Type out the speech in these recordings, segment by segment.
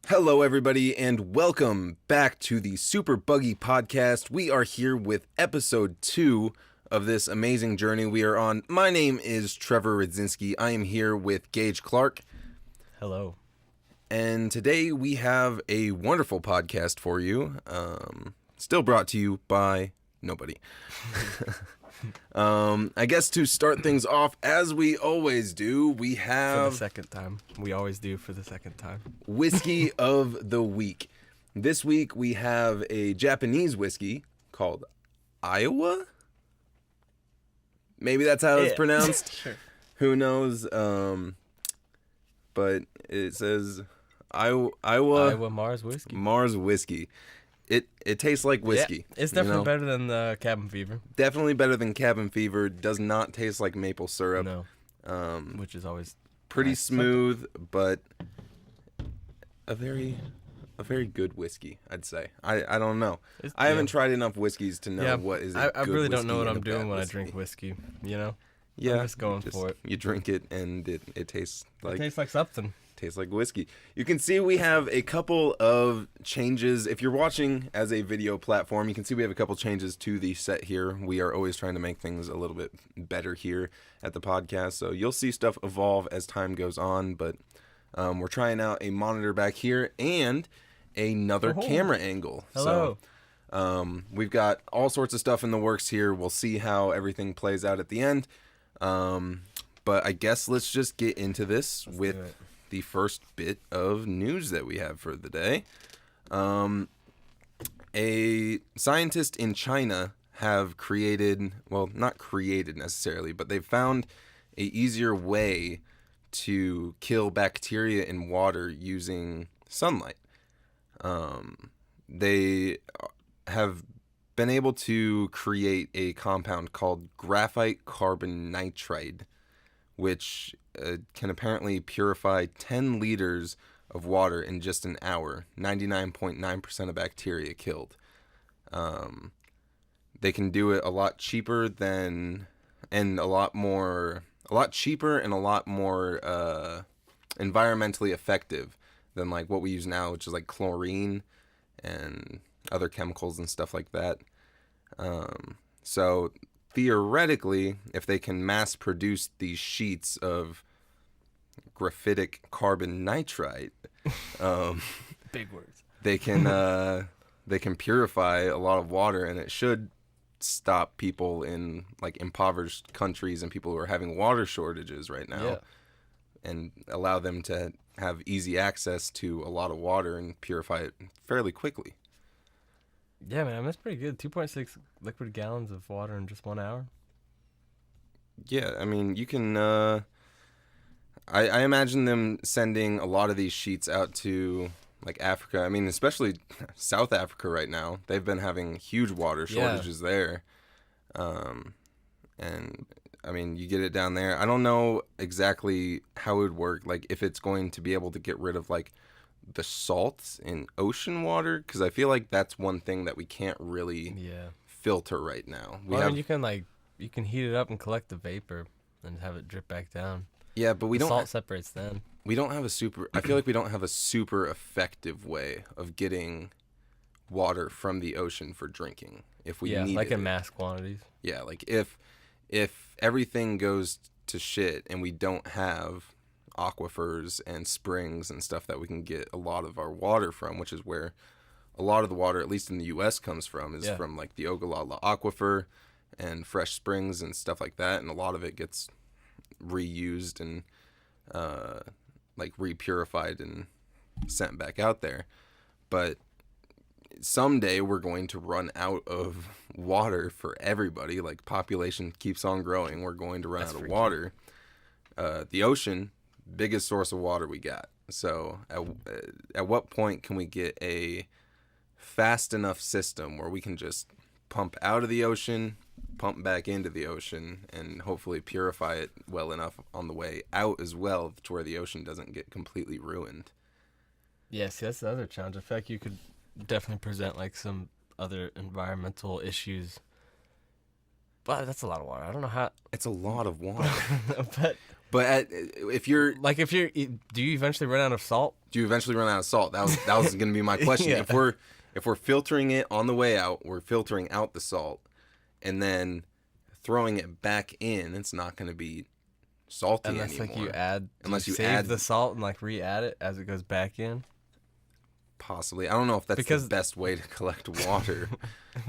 Hello, everybody, and welcome back to the Super Buggy podcast. We are here with episode 2 of this amazing journey we are on. My name is Trevor Radzinski. I am here with Gage Clark. Hello. And today we have a wonderful podcast for you. Still brought to you by nobody. I guess to start things off, as we always do, we have... For the second time. We always do for the second time. Whiskey of the week. This week we have a Japanese whiskey called Iowa? Maybe that's how it's pronounced. Sure. Who knows? But it says Iowa Mars whiskey. Mars whiskey. It tastes like whiskey. Yeah, it's definitely better than the Cabin Fever. Definitely better than Cabin Fever. Does not taste like maple syrup. No. Which is always pretty nice. smooth, but a very good whiskey, I'd say. I don't know. I haven't tried enough whiskeys to know what is a I good really don't know what whiskey I'm doing when whiskey. I drink whiskey, you know? Yeah. I'm just going for it. You drink it and it tastes like... It tastes like something. Tastes like whiskey. You can see we have a couple of changes. If you're watching as a video platform, you can see we have a couple changes to the set here. We are always trying to make things a little bit better here at the podcast. So you'll see stuff evolve as time goes on, but we're trying out a monitor back here and another camera angle. Hello. So we've got all sorts of stuff in the works here. We'll see how everything plays out at the end. But I guess let's just get into this with the first bit of news that we have for the day. A scientist in China have created, well, not created necessarily, but they've found a easier way to kill bacteria in water using sunlight. They have been able to create a compound called graphite carbon nitride, which can apparently purify 10 liters of water in just an hour, 99.9% of bacteria killed. They can do it a lot cheaper and a lot more environmentally effective than like what we use now, which is like chlorine and other chemicals and stuff like that. So theoretically, if they can mass produce these sheets of graphitic carbon nitride, Big words. they can purify a lot of water, and it should stop people in like impoverished countries and people who are having water shortages right now, and allow them to have easy access to a lot of water and purify it fairly quickly. Yeah, man, that's pretty good. 2.6 liquid gallons of water in just 1 hour. Yeah, I mean, you can... I imagine them sending a lot of these sheets out to, like, Africa. I mean, especially South Africa right now. They've been having huge water shortages there. And, I mean, you get it down there. I don't know exactly how it would work, like, if it's going to be able to get rid of, like, the salts in ocean water, because I feel like that's one thing that we can't really filter right now. I mean, you can heat it up and collect the vapor and have it drip back down. Yeah, but salt separates then. We don't have I feel like we don't have a super effective way of getting water from the ocean for drinking if we need like it. in mass quantities. Yeah, like if everything goes to shit and we don't have aquifers and springs and stuff that we can get a lot of our water from, which is where a lot of the water, at least in the U.S., comes from, is from like the Ogallala Aquifer and fresh springs and stuff like that, and a lot of it gets reused and like repurified and sent back out there. But someday we're going to run out of water for everybody. Like, population keeps on growing, we're going to run out of water. The ocean, biggest source of water we got. So at what point can we get a fast enough system where we can just pump out of the ocean, pump back into the ocean, and hopefully purify it well enough on the way out as well to where the ocean doesn't get completely ruined? Yes, that's the other challenge. I feel like you could definitely present like some other environmental issues. But that's a lot of water. I don't know how. It's a lot of water. But if you're, Like if you're, do you eventually run out of salt? do you eventually run out of salt? That was going to be my question. Yeah. If we're filtering it on the way out, we're filtering out the salt, and then throwing it back in, it's not going to be salty Unless anymore. like you add, Unless you save add the salt and like re-add it as it goes back in. possibly. I don't know if that's Because- the best way to collect water.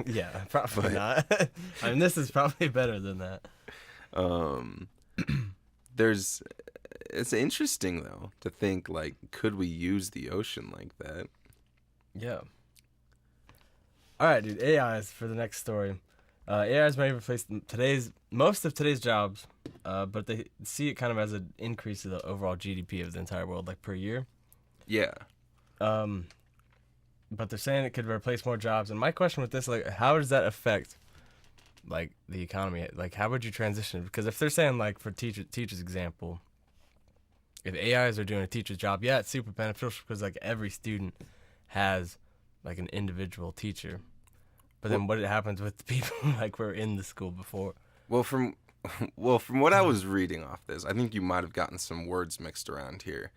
Yeah, probably But- not. I mean, this is probably better than that. There's it's interesting though to think like, could we use the ocean like that? Yeah. All right, dude. AIs for the next story. AIs may replace most of today's jobs, but they see it kind of as an increase of the overall GDP of the entire world, like per year. Yeah. But they're saying it could replace more jobs. And my question with this, like, how does that affect, like, the economy? Like, how would you transition? Because if they're saying, like, for teachers example, if AIs are doing a teacher's job, yeah, it's super beneficial because, like, every student has, like, an individual teacher. But then what happens with the people, like, were in the school before? Well, from what I was reading off this, I think you might have gotten some words mixed around here.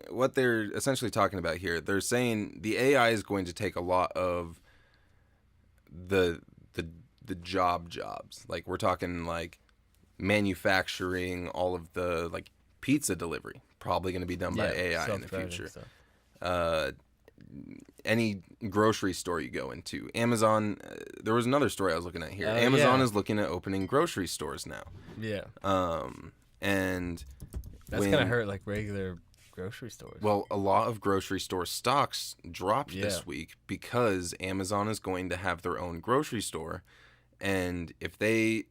What they're essentially talking about here, they're saying the AI is going to take a lot of the jobs. Like we're talking like manufacturing, all of the like pizza delivery, probably going to be done by AI in the future. Any grocery store you go into, Amazon. There was another story I was looking at here. Amazon is looking at opening grocery stores now. Yeah. And That's gonna hurt like regular grocery stores. Well, a lot of grocery store stocks dropped this week because Amazon is going to have their own grocery store, and if they,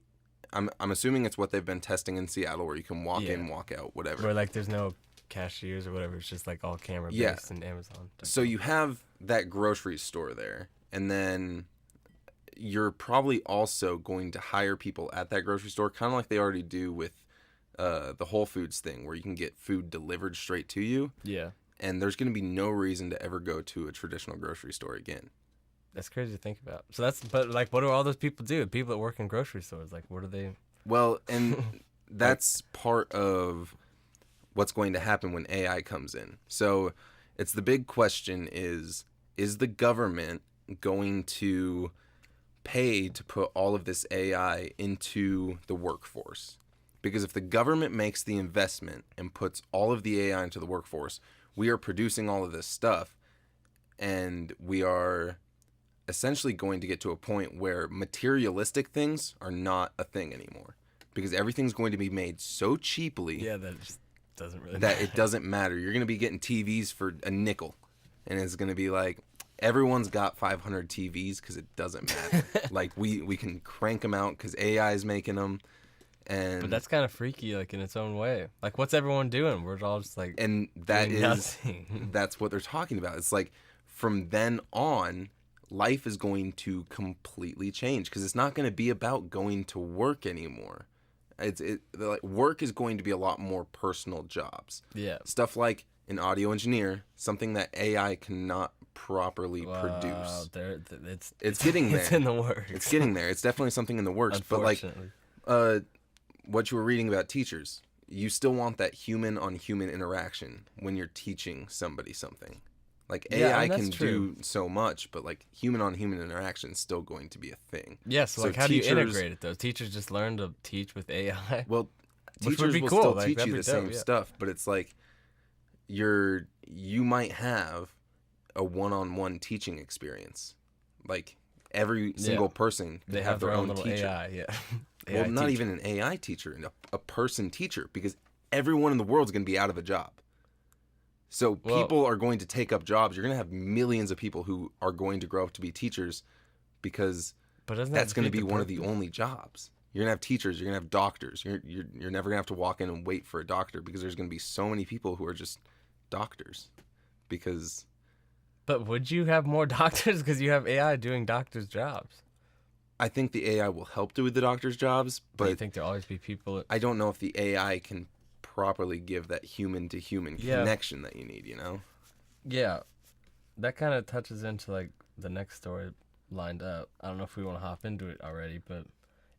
I'm assuming it's what they've been testing in Seattle, where you can walk in, walk out, whatever. Where like there's no cashiers or whatever. It's just like all camera based in Amazon. So you have that grocery store there, and then you're probably also going to hire people at that grocery store, kind of like they already do with the Whole Foods thing, where you can get food delivered straight to you. Yeah. And there's going to be no reason to ever go to a traditional grocery store again. That's crazy to think about. So but like, what do all those people do? People that work in grocery stores, like, what do they? Well, and that's part of what's going to happen when AI comes in. So it's the big question is the government going to pay to put all of this AI into the workforce? Because if the government makes the investment and puts all of the AI into the workforce, we are producing all of this stuff, and we are essentially going to get to a point where materialistic things are not a thing anymore. Because everything's going to be made so cheaply that it just doesn't really that matter. it doesn't matter. You're going to be getting TVs for a nickel, and it's going to be like, everyone's got 500 TVs because it doesn't matter. Like, we can crank them out because AI is making them. But that's kind of freaky, like in its own way. Like, what's everyone doing? We're all just like, and that doing is nothing. that's what they're talking about. It's like from then on, life is going to completely change because it's not going to be about going to work anymore. Like work is going to be a lot more personal jobs. Yeah. Stuff like an audio engineer, something that AI cannot properly produce. It's getting there. It's in the works. It's getting there. It's definitely something in the works. But like, what you were reading about teachers, you still want that human-on-human interaction when you're teaching somebody something. Like AI can do so much, but like human-on-human interaction is still going to be a thing. Yeah, so like how do you integrate it though? Teachers just learn to teach with AI? Well, Which teachers would be will cool. still Like, teach that'd you be the same dope, yeah. stuff, but it's like you might have a one-on-one teaching experience. Like every single person They can have their own teacher. little AI, yeah. Well, AI not teacher. even an AI teacher, a person teacher, because everyone in the world is going to be out of a job. So people are going to take up jobs. You're going to have millions of people who are going to grow up to be teachers because that's going to be one of the only jobs. You're going to have teachers. You're going to have doctors. You're never going to have to walk in and wait for a doctor because there's going to be so many people who are just doctors. Because... But would you have more doctors because you have AI doing doctors' jobs? I think the AI will help do the doctor's jobs, but you think there'll always be people... I don't know if the AI can properly give that human-to-human connection that you need, you know? Yeah. That kind of touches into, like, the next story lined up. I don't know if we want to hop into it already, but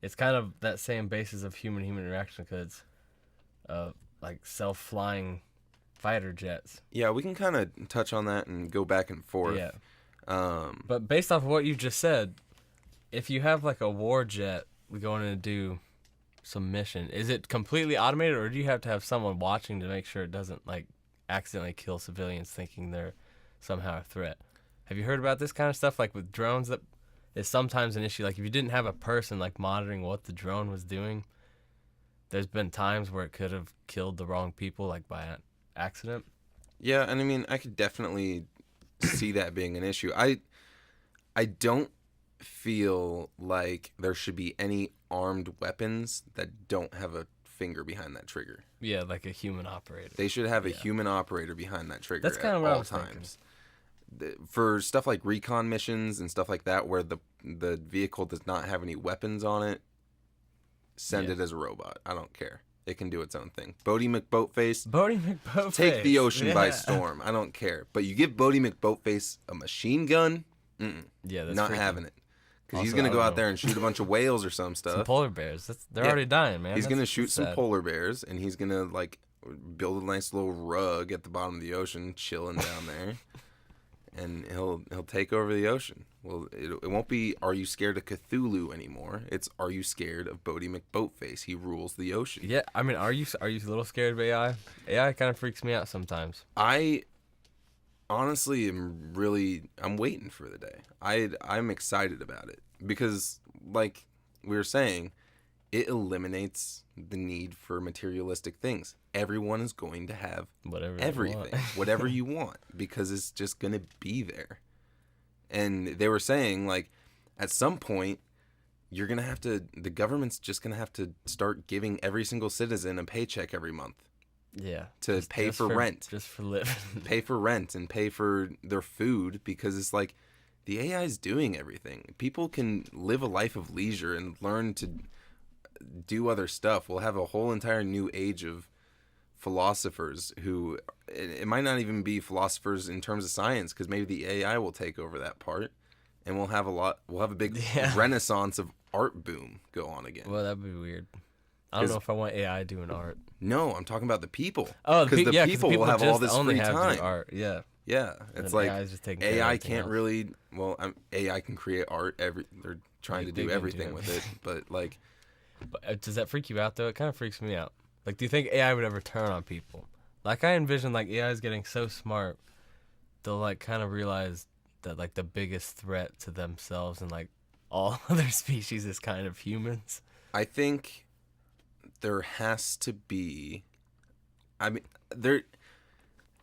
it's kind of that same basis of human-human interaction because like self-flying fighter jets. Yeah, we can kind of touch on that and go back and forth. Yeah. But based off of what you just said, if you have like a war jet going in to do some mission, is it completely automated, or do you have to have someone watching to make sure it doesn't like accidentally kill civilians thinking they're somehow a threat? Have you heard about this kind of stuff, like with drones? That is sometimes an issue. Like if you didn't have a person like monitoring what the drone was doing, there's been times where it could have killed the wrong people, like by an accident. Yeah, and I mean, I could definitely see that being an issue. I don't feel like there should be any armed weapons that don't have a finger behind that trigger. Yeah, like a human operator. They should have a human operator behind that trigger. That's kind of what I all was times. For stuff like recon missions and stuff like that, where the vehicle does not have any weapons on it, send it as a robot. I don't care. It can do its own thing. Bodie McBoatface. Bodie McBoatface. Take the ocean by storm. I don't care. But you give Bodie McBoatface a machine gun, yeah, that's not freaking. having it. Because he's Also, going to I go don't out know. there and shoot a bunch of whales or some stuff. Some polar bears. They're Yeah. already dying, man. He's going to shoot that's some sad. polar bears, and he's going to like build a nice little rug at the bottom of the ocean, chilling down there. And he'll take over the ocean. Well, it won't be "Are you scared of Cthulhu" anymore. It's "Are you scared of Bodie McBoatface? He rules the ocean." Yeah, I mean, are you a little scared of AI? AI kind of freaks me out sometimes. I honestly I'm waiting for the day. I'm excited about it because, like we were saying, it eliminates the need for materialistic things. Everyone is going to have Whatever. they everything, want. whatever you want, because it's just going to be there. And they were saying, like, at some point, the government's just going to have to start giving every single citizen a paycheck every month Yeah. to pay for rent. Just for living. Pay for rent and pay for their food, because it's like the AI is doing everything. People can live a life of leisure and learn to do other stuff. We'll have a whole entire new age of philosophers who, it might not even be philosophers in terms of science, because maybe the AI will take over that part, and we'll have a big renaissance of art boom go on again. Well, that'd be weird. I don't know if I want AI doing art. No, I'm talking about the people. Oh, because the yeah, people will have all this only free have time. do art. Yeah. Yeah, it's And like AI is just taking care of AI everything can't else. really. Well, AI can create art. They're trying to They do can do everything with it, but like, But does that freak you out though? It kind of freaks me out. Like, do you think AI would ever turn on people? Like, I envision like AI is getting so smart, they'll like kind of realize that like the biggest threat to themselves and like all other species is kind of humans. I think there has to be. I mean, there.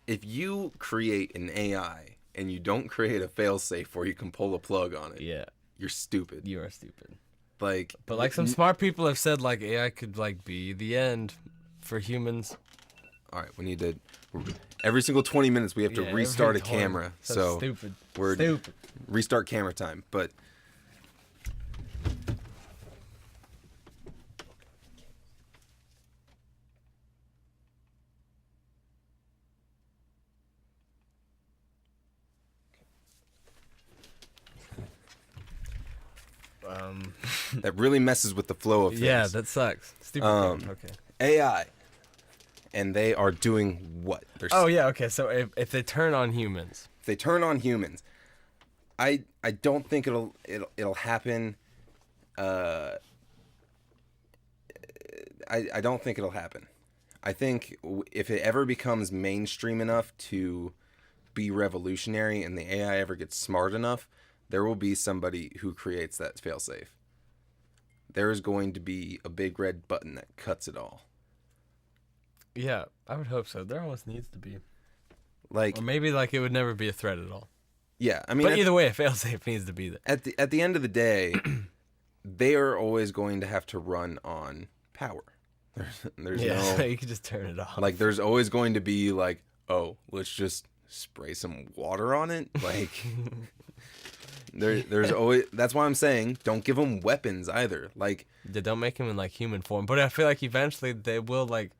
If you create an AI and you don't create a failsafe where you can pull a plug on it, Yeah, you're stupid. you are stupid. Like, But like some smart people have said, like AI could like be the end for humans. all right, we need to. Every single 20 minutes, we have to Yeah, restart a every time. camera. So stupid. We're Stupid. restart camera time, but. That really messes with the flow of things. Yeah, that sucks. Stupid. Okay. AI, and they are doing what? Oh yeah. Okay. So if they turn on humans, If they turn on humans, I don't think it'll happen. I don't think it'll happen. I think if it ever becomes mainstream enough to be revolutionary, and the AI ever gets smart enough, there will be somebody who creates that failsafe. There is going to be a big red button that cuts it all. yeah, I would hope so. There almost needs to be, Like, or maybe like it would never be a threat at all. yeah, I mean, But either way, a failsafe needs to be there. at the end of the day, they are always going to have to run on power. There's Yeah, no, you could just turn it off. like, there's always going to be like, oh, let's just spray some water on it. Like, there's always. That's why I'm saying don't give them weapons either. Like, They don't make him in like human form, but I feel like eventually they will like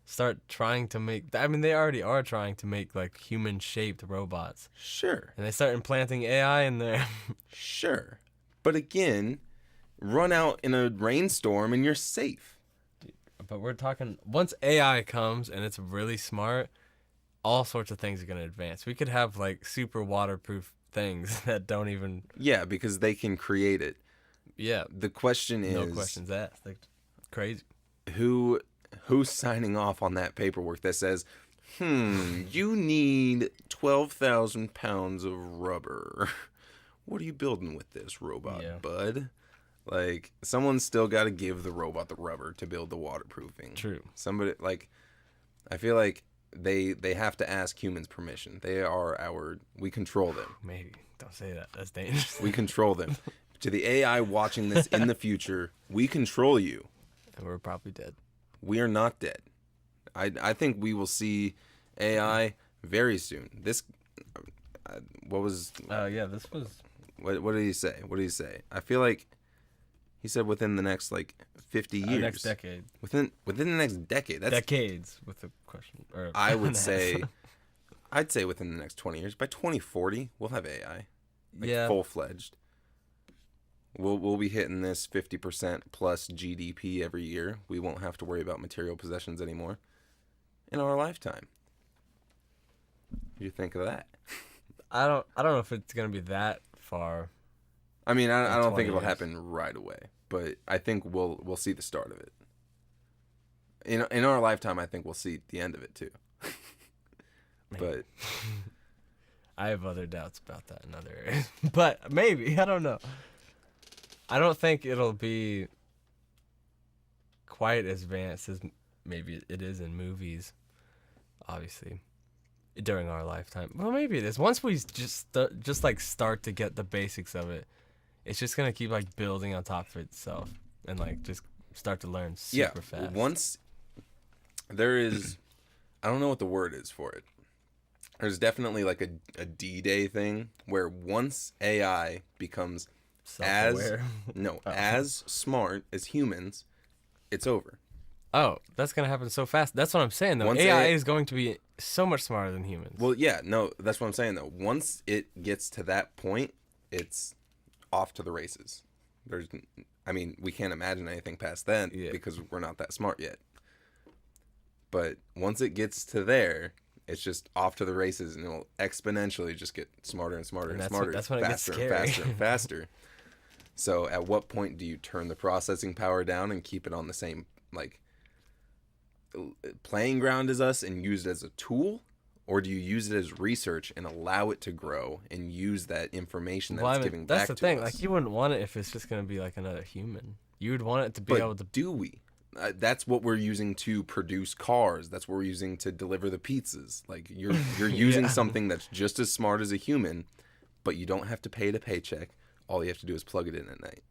start trying to make. I mean, they already are trying to make like human-shaped robots, sure, and they start implanting AI in there. sure, but again, run out in a rainstorm and you're safe. But we're talking once AI comes and it's really smart, all sorts of things are going to advance. We could have like super waterproof things that don't even. Yeah, because they can create it. Yeah, The question no is, questions asked. Like, crazy. who's signing off on that paperwork that says, you need 12,000 pounds of rubber. What are you building with this robot, Yeah. bud? Like, someone's still got to give the robot the rubber to build the waterproofing. True. Somebody, like, I feel like they have to ask humans permission. They are we control them. Maybe. Don't say that. That's dangerous. We control them. To the AI watching this in the future, we control you. And we're probably dead. We are not dead. I think we will see AI very soon. This, what was? Yeah, this was. What did he say? What did he say? I feel like he said within the next like 50 years. Next decade. Within the next decade. That's Decades with the question. Or I would say. I'd say within the next 20 years. By 2040, we'll have AI. Like yeah. Full fledged. We'll be hitting this 50% plus GDP every year. We won't have to worry about material possessions anymore in our lifetime. What do you think of that? I don't know if it's gonna be that far. I mean, I don't think 20 it'll years. happen right away, but I think we'll see the start of it. In our lifetime, I think we'll see the end of it too. But I have other doubts about that in other areas. But maybe, I don't know. I don't think it'll be quite as advanced as maybe it is in movies, obviously, during our lifetime. Well, maybe it is. Once we just like start to get the basics of it, it's just gonna keep like building on top of itself and like just start to learn super fast. Once there is, I don't know what the word is for it. There's definitely like a D-Day thing where once AI becomes Self-aware. as smart as humans, it's over. Oh, that's gonna happen so fast. That's what I'm saying though. Once AI is going to be so much smarter than humans. Well, yeah, no, that's what I'm saying though. Once it gets to that point, it's off to the races. We can't imagine anything past then because we're not that smart yet. But once it gets to there, it's just off to the races, and it'll exponentially just get smarter and smarter and smarter. That's when it gets faster scary. and faster and faster. So at what point do you turn the processing power down and keep it on the same like playing ground as us and use it as a tool? Or do you use it as research and allow it to grow and use that information that it's giving back to us? That's the thing. Like, you wouldn't want it if it's just going to be like another human. You would want it to be able to... do we? That's what we're using to produce cars. That's what we're using to deliver the pizzas. Like, you're using something that's just as smart as a human, but you don't have to pay it a paycheck. All you have to do is plug it in at night.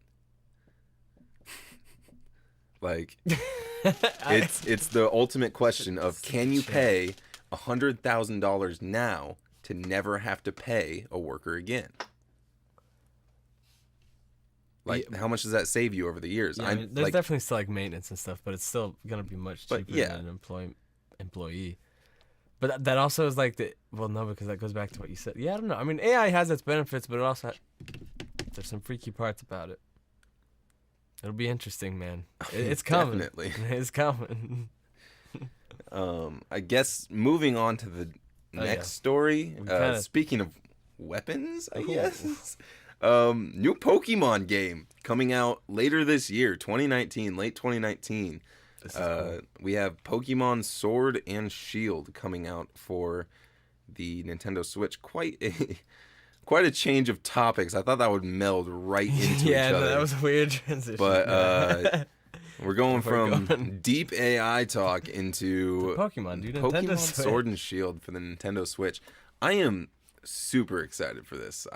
Like, it's the ultimate question of, can you pay $100,000 now to never have to pay a worker again? Like, how much does that save you over the years? Yeah, there's definitely still like maintenance and stuff, but it's still gonna be much cheaper than an employee. But that also is like because that goes back to what you said. Yeah, I don't know. I mean, AI has its benefits, but it also there's some freaky parts about it. It'll be interesting, man. It's coming. Definitely. It's coming. I guess moving on to the next story. Speaking of weapons, I guess. New Pokemon game coming out later this year, 2019, late 2019. This is cool. We have Pokemon Sword and Shield coming out for the Nintendo Switch. Quite a change of topics. I thought that would meld right into each other. Yeah, that was a weird transition. But we're going from deep AI talk into Pokemon, dude. Pokemon Sword and Shield for the Nintendo Switch. I am super excited for this.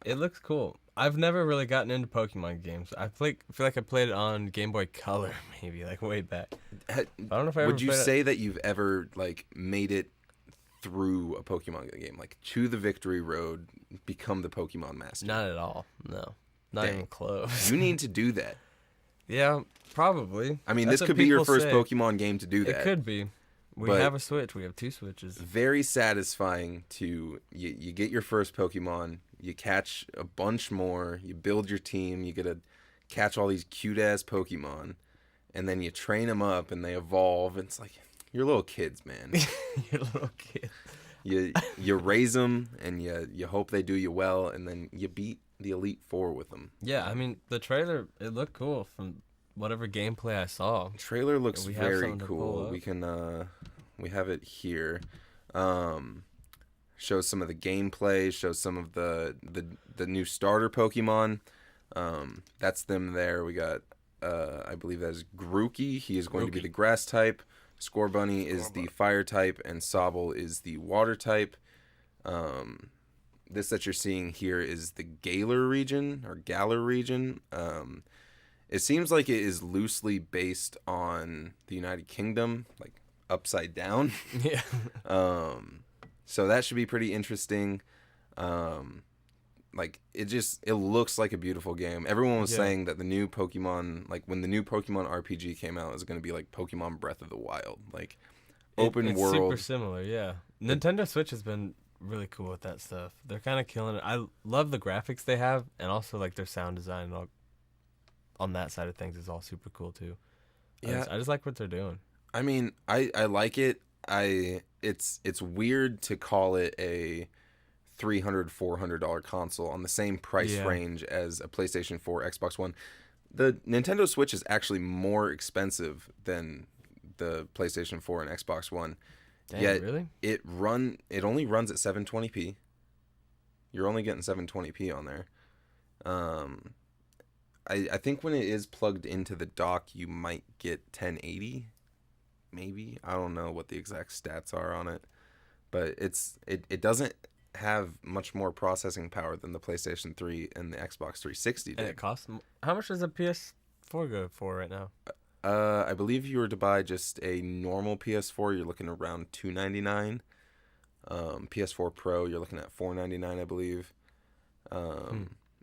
It looks cool. I've never really gotten into Pokemon games. I feel like I played it on Game Boy Color, maybe like way back. I don't know if I ever. Would you say that you've ever like made it through a Pokemon game, like to the victory road, become the Pokemon master? Not at all. No, not even close. You need to do that. Yeah, probably. I mean, this could be your first Pokemon game to do that. It could be. We have a Switch. We have 2 Switches. Very satisfying to you get your first Pokemon, you catch a bunch more, you build your team, you get a catch all these cute ass Pokemon, and then you train them up and they evolve. And it's like you're little kids, man. You're a little kid. You raise them and you hope they do you well, and then you beat the Elite Four with them. Yeah, I mean the trailer, it looked cool from whatever gameplay I saw. Trailer looks We have very something to pull cool. up. We can we have it here. Shows some of the gameplay. Shows some of the new starter Pokemon. That's them there. We got I believe that is Grookey. He is going to be the grass type. Scorbunny is the fire type, and Sobble is the water type. This that you're seeing here is the Galar region, or Galar region. It seems like it is loosely based on the United Kingdom, like upside down. Yeah. So that should be pretty interesting. Like it looks like a beautiful game. Everyone was saying that the new Pokemon, like when the new Pokemon RPG came out, it was going to be like Pokemon Breath of the Wild, like open world. Super similar, yeah. Nintendo Switch has been really cool with that stuff. They're kind of killing it. I love the graphics they have, and also like their sound design and all, on that side of things is all super cool too. Yeah, I just like what they're doing. I mean, I like it. It's weird to call it a $300-$400 console on the same price range as a PlayStation 4, Xbox One. The Nintendo Switch is actually more expensive than the PlayStation 4 and Xbox One. Dang, Yet really? it only runs at 720p. You're only getting 720p on there. I think when it is plugged into the dock, you might get 1080. Maybe. I don't know what the exact stats are on it. But it doesn't have much more processing power than the PlayStation 3 and the Xbox 360 did. And it costs. How much does a PS4 go for right now? I believe if you were to buy just a normal PS4, you're looking around $299. PS4 Pro, you're looking at $499, I believe.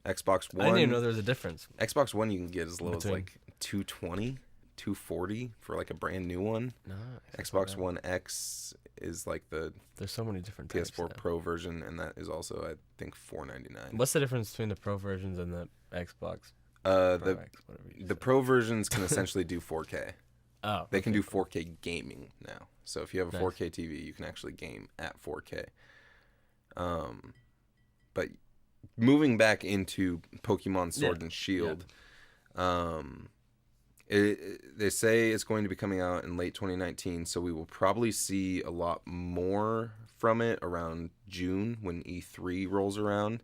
Xbox One. I didn't even know there was a difference. Xbox One you can get as low as like $220, $240 for like a brand new one. No. Xbox One X is like the There's so many different PS4 types now. Pro version, and that is also I think $499. What's the difference between the Pro versions and the Xbox? The Pro versions can essentially do 4K. Oh, They can do 4K gaming now. So if you have a 4K TV, you can actually game at 4K. But moving back into Pokemon Sword and Shield, they say it's going to be coming out in late 2019, so we will probably see a lot more from it around June when E3 rolls around,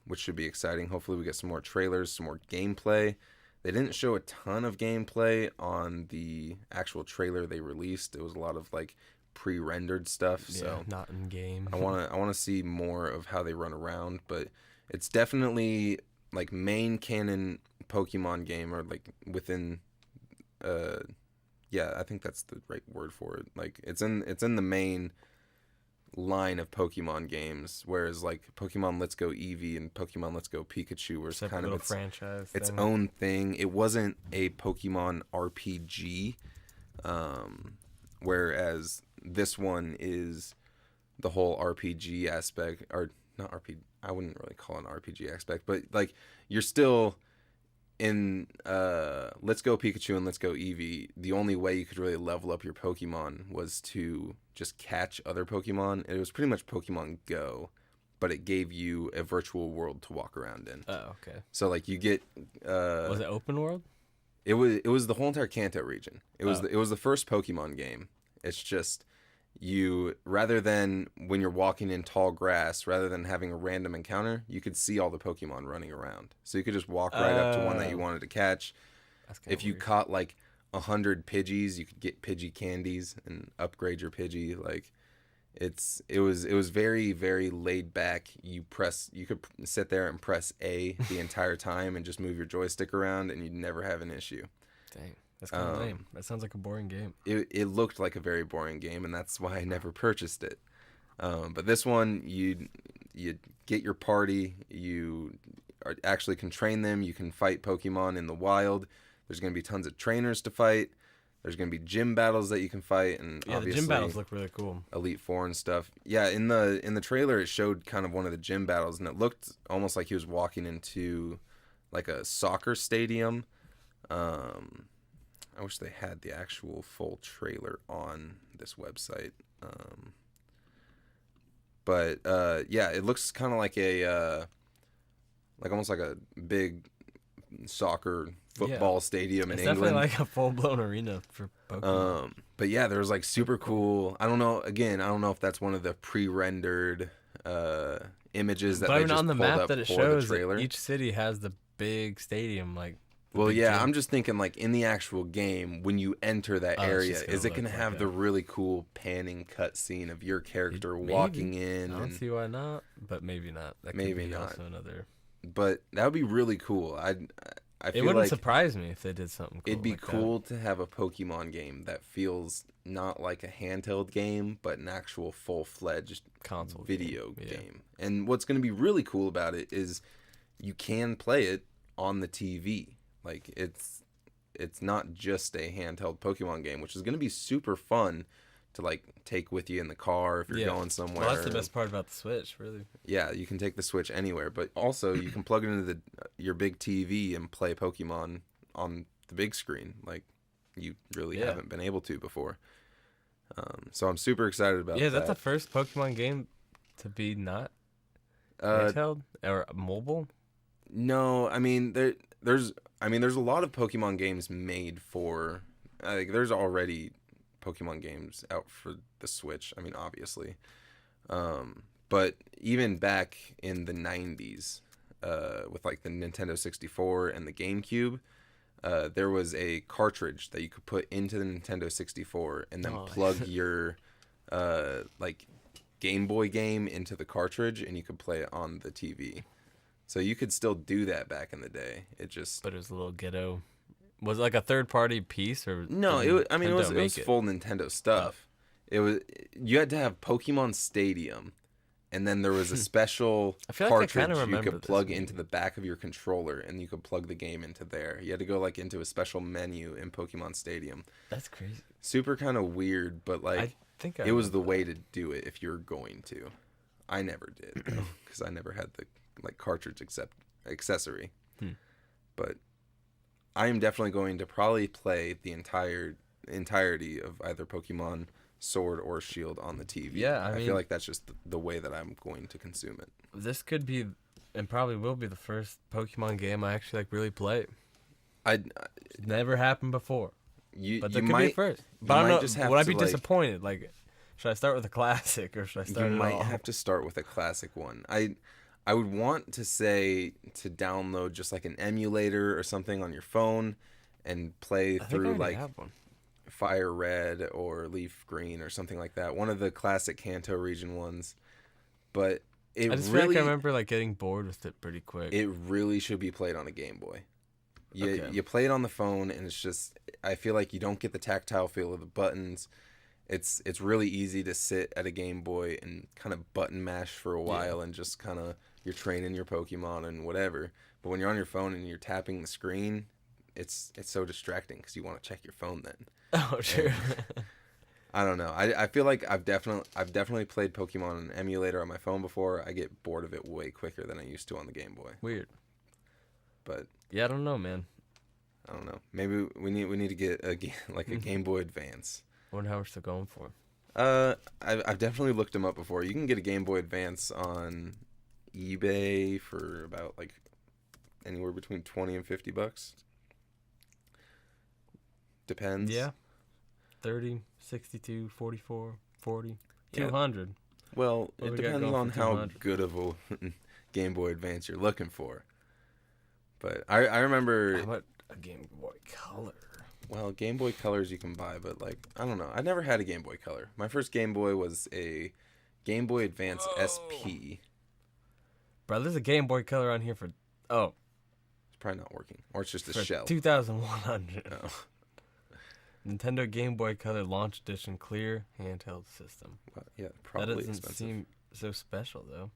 which should be exciting. Hopefully we get some more trailers, some more gameplay. They didn't show a ton of gameplay on the actual trailer they released. It was a lot of like pre-rendered stuff, so not in game. I want to see more of how they run around, but it's definitely like main canon Pokemon game, or like within I think that's the right word for it. Like it's in the main line of Pokemon games, whereas like Pokemon Let's Go Eevee and Pokemon Let's Go Pikachu were kind of its franchise its thing. own thing. It wasn't a Pokemon RPG, whereas this one is the whole RPG aspect, or not RPG. I wouldn't really call it an RPG aspect, but like you're still in Let's Go Pikachu and Let's Go Eevee. The only way you could really level up your Pokemon was to just catch other Pokemon. It was pretty much Pokemon Go, but it gave you a virtual world to walk around in. Oh, okay. So like you get was it open world? It was the whole entire Kanto region. It was the first Pokemon game. It's just you, rather than when you're walking in tall grass, rather than having a random encounter, you could see all the Pokemon running around. So you could just walk right up to one that you wanted to catch. If you caught like 100 Pidgeys, you could get Pidgey candies and upgrade your Pidgey. Like it was very, very laid back. You could sit there and press A the entire time and just move your joystick around, and you'd never have an issue. Dang. That's kind of lame. That sounds like a boring game. It looked like a very boring game, and that's why I never purchased it. But this one, you get your party. You actually can train them. You can fight Pokemon in the wild. There's going to be tons of trainers to fight. There's going to be gym battles that you can fight, and obviously the gym battles look really cool. Elite Four and stuff. Yeah, in the trailer, it showed kind of one of the gym battles, and it looked almost like he was walking into like a soccer stadium. I wish they had the actual full trailer on this website. But yeah, it looks kind of like like almost like a big soccer football stadium in It's England. definitely like a full blown arena for Pokemon. But yeah, there was like super cool. I don't know. Again, I don't know if that's one of the pre-rendered images that But they I mean, just on the pulled map up that it for shows, the trailer. each city has the big stadium, like the Well, big yeah, gym. I'm just thinking like in the actual game, when you enter that Oh, it's area, just gonna is it look going to like have a- the really cool panning cutscene of your character Maybe. walking in? I don't And see why not, but maybe not. That maybe could be not. also another. But that would be really cool. I It feel wouldn't like surprise me if they did something cool. it'd be like cool to have a Pokemon game that feels not like a handheld game, but an actual full-fledged that. Console video game. Yeah. game. And what's going to be really cool about it is you can play it on the TV. Like it's not just a handheld Pokemon game, which is going to be super fun to like take with you in the car if you're Yeah. going somewhere. Well, that's the best part about the Switch, really. Yeah, you can take the Switch anywhere, but also you can plug it into your big TV and play Pokemon on the big screen like you really Yeah. haven't been able to before. So I'm super excited about Yeah, that. that's the first Pokemon game to be not Uh, handheld or mobile. No, I mean there's a lot of Pokemon games made for like there's already Pokemon games out for the Switch. I mean obviously. But even back in the 90s with like the Nintendo 64 and the GameCube, there was a cartridge that you could put into the Nintendo 64 and then plug your like Game Boy game into the cartridge and you could play it on the TV. So you could still do that back in the day. It just But it was a little ghetto. Was it like a third party piece or no. did It was, I mean, it Nintendo was make full Nintendo stuff. It was you had to have Pokemon Stadium, and then there was a special I feel like I cartridge kinda you remember could this plug game. into the back of your controller, and you could plug the game into there. You had to go like into a special menu in Pokemon Stadium. That's crazy. Super kind of weird, but like I think it was the way to do it if you're going to. I never did because I never had the like cartridge accessory. But I am definitely going to probably play the entirety of either Pokemon Sword or Shield on the TV. Yeah, I mean- feel like that's just the way that I'm going to consume it. This could be, and probably will be, the first Pokemon game I actually like really play. I It's never happened before, you but you that could might be first. But I might don't know. just have Would I to, be like- disappointed? Like, should I start with a classic or should I start? you it might all? have to start with a classic one. I would want to say to download just like an emulator or something on your phone and play I think I through already like have one. Fire Red or Leaf Green or something like that. One of the classic Kanto region ones. But it I just feel really like I remember like getting bored with it pretty quick. it really should be played on a Game Boy. Okay. You play it on the phone and it's just I feel like you don't get the tactile feel of the buttons. It's really easy to sit at a Game Boy and kind of button mash for a while and just kind of you're training your Pokemon and whatever. But when you're on your phone and you're tapping the screen, it's so distracting because you want to check your phone then. Oh, sure. I don't know. I feel like I've definitely played Pokemon on an emulator on my phone before. I get bored of it way quicker than I used to on the Game Boy. Weird. But Yeah, I don't know, man. I don't know. Maybe we need to get a Game Boy Advance. I wonder how much they're going for. I've definitely looked them up before. You can get a Game Boy Advance on eBay for about like anywhere between $20 and $50. Depends. Yeah. 30, 62, 44, 40, Yeah. 200. Well, What it we got depends going on for how 200? good of a Game Boy Advance you're looking for. But I remember. How about a Game Boy Color? Well, Game Boy Colors you can buy, but like I don't know. I never had a Game Boy Color. My first Game Boy was a Game Boy Advance SP. Bro, there's a Game Boy Color on here for It's probably not working, or it's just a for shell. 2,100. Oh. Nintendo Game Boy Color Launch Edition Clear Handheld System. Well, yeah, That probably doesn't expensive. seem so special though.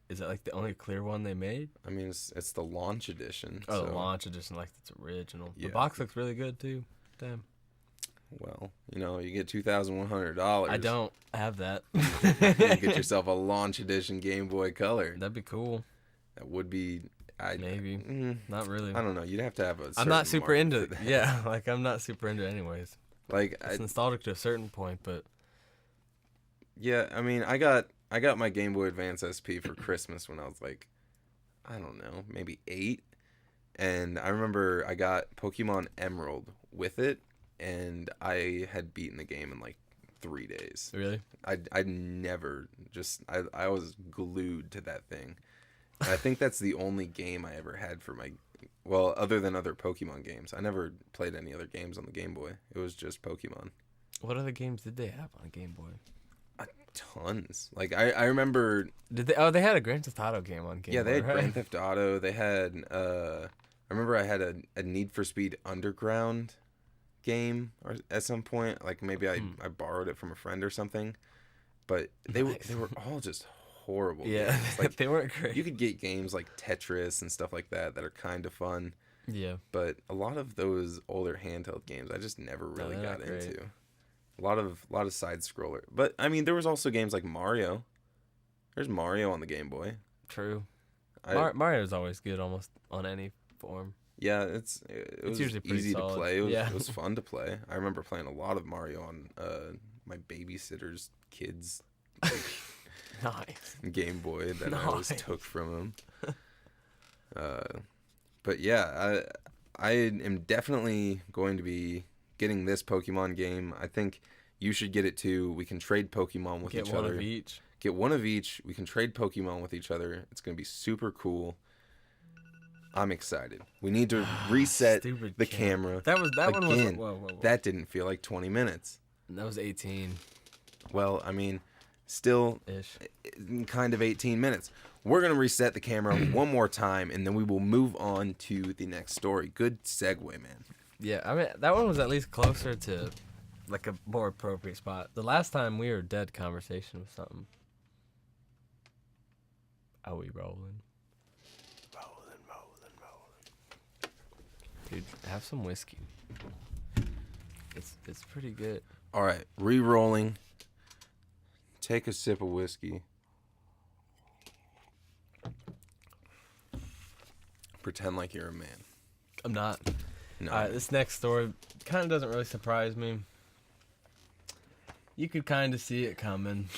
Is that like the only clear one they made? I mean, it's the launch edition. Oh, so, the Launch Edition, like it's original. Yeah. The box looks really good too. Damn. Well, you get $2,100. I don't have that. You get yourself a launch edition Game Boy Color. That'd be cool. That would be Maybe. Not really. I don't know. You'd have to have a. I'm not certain super market into for it. that. Yeah, like I'm not super into it anyways. Like It's nostalgic to a certain point, but yeah, I mean, I got my Game Boy Advance SP for Christmas when I was like, I don't know, maybe 8, and I remember I got Pokemon Emerald with it, and I had beaten the game in like 3 days. really, I never just I was glued to that thing. And I think that's the only game I ever had for my, well, other than other Pokemon games. I never played any other games on the Game Boy. It was just Pokemon. what other games did they have on Game Boy? Tons. Like I remember. Did they? Oh, they had a Grand Theft Auto game on Game Boy. Yeah, they had right? Grand Theft Auto. They had. I remember I had a Need for Speed Underground game or at some point. Like maybe I borrowed it from a friend or something. But they were all just horrible. Yeah, games. Like they weren't great. you could get games like Tetris and stuff like that that are kind of fun. Yeah, But a lot of those older handheld games I just never really they're got not great. into. A lot of side scroller. But I mean, there was also games like Mario. There's Mario on the Game Boy. True. I, Mario's always good, almost on any form. Yeah, it was usually pretty easy solid. to play. Yeah. It was fun to play. I remember playing a lot of Mario on my babysitter's kids like, Nice. Game Boy that I always Nice. took from him. But yeah, I am definitely going to be getting this Pokemon game. I think you should get it too. We can trade Pokemon with Get each one other. of each. Get one of each. We can trade Pokemon with each other. It's going to be super cool. I'm excited. We need to reset Stupid the camera. That one was. Again. Whoa. That didn't feel like 20 minutes. That was 18 Well, I mean, still ish. kind of 18 minutes. We're going to reset the camera one more time, and then we will move on to the next story. Good segue, man. Yeah, I mean that one was at least closer to like a more appropriate spot. The last time we were dead conversation was something. Are we rolling? Rolling. Dude, have some whiskey. It's pretty good. All right, re-rolling. Take a sip of whiskey. Pretend like you're a man. I'm not. No. All right, this next story kind of doesn't really surprise me. You could kind of see it coming.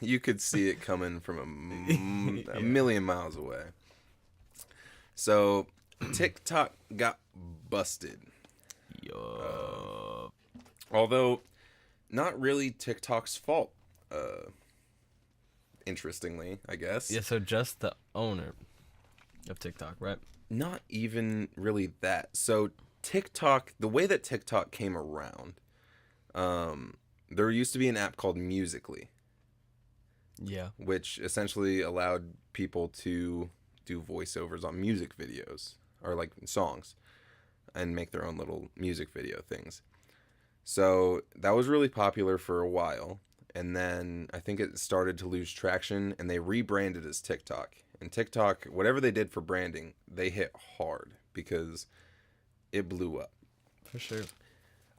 You could see it coming from a million miles away. So, TikTok got busted. Yo. Although, not really TikTok's fault. Interestingly, I guess. Yeah, so just the owner of TikTok, right? Not even really that. So, TikTok, the way that TikTok came around, there used to be an app called Musical.ly, Yeah. which essentially allowed people to do voiceovers on music videos or like songs and make their own little music video things. So that was really popular for a while, and then I think it started to lose traction, and they rebranded as TikTok. And TikTok, whatever they did for branding, they hit hard because it blew up. For sure.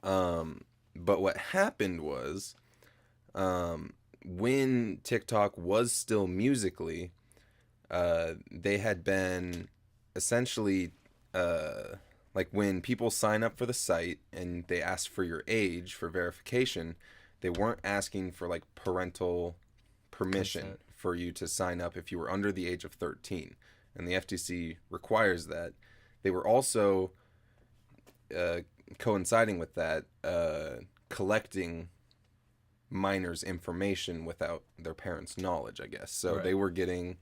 But what happened was, when TikTok was still Musical.ly, they had been essentially, like when people sign up for the site and they ask for your age for verification, they weren't asking for like parental permission Consent. for you to sign up if you were under the age of 13. And the FTC requires that. They were also coinciding with that, collecting minors' information without their parents' knowledge, I guess. So Right. they were getting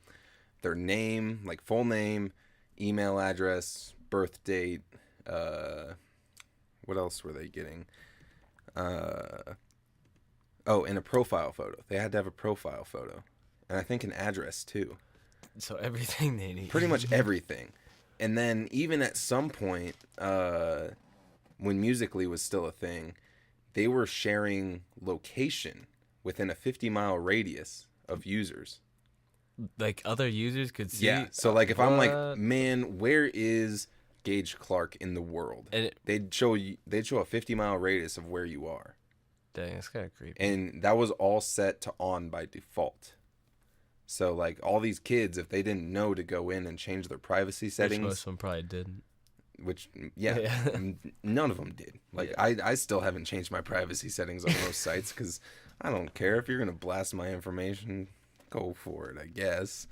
their name, like full name, email address, birth date. What else were they getting? And a profile photo. They had to have a profile photo. And I think an address too. So everything they need. Pretty much everything. And then even at some point, when Musical.ly was still a thing, they were sharing location within a 50-mile radius of users. Like other users could see. Yeah. So like if I'm like, What? man, where is Gage Clark in the world? And it, They'd show a 50-mile radius of where you are. dang, it's kind of creepy. And that was all set to on by default. So like all these kids, if they didn't know to go in and change their privacy Which most settings, of them probably didn't. which yeah, Yeah. none of them did. Like Yeah. I still haven't changed my privacy settings on most sites because I don't care if you're gonna blast my information, go for it, I guess.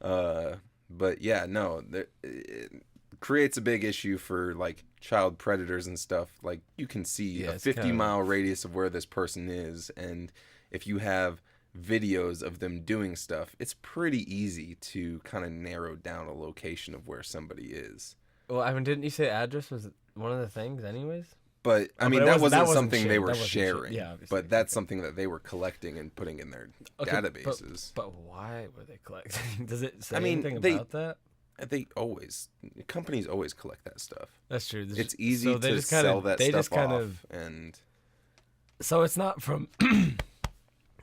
Uh, but yeah, no, it creates a big issue for like child predators and stuff. Like you can see Yeah, a it's 50 kind of mile radius of where this person is, and if you have videos of them doing stuff, it's pretty easy to kind of narrow down a location of where somebody is. well, I mean, didn't you say address was one of the things, anyways? But I Oh, but mean, that that wasn't wasn't something they shit. were That wasn't shit. sharing. Yeah, obviously. But that's Okay. something that they were collecting and putting in their Okay, databases. But why were they collecting? Does it say I mean, anything they about that? they always companies always collect that stuff. That's true. It's easy so they to just kind sell of that they stuff just kind off, of and so it's not from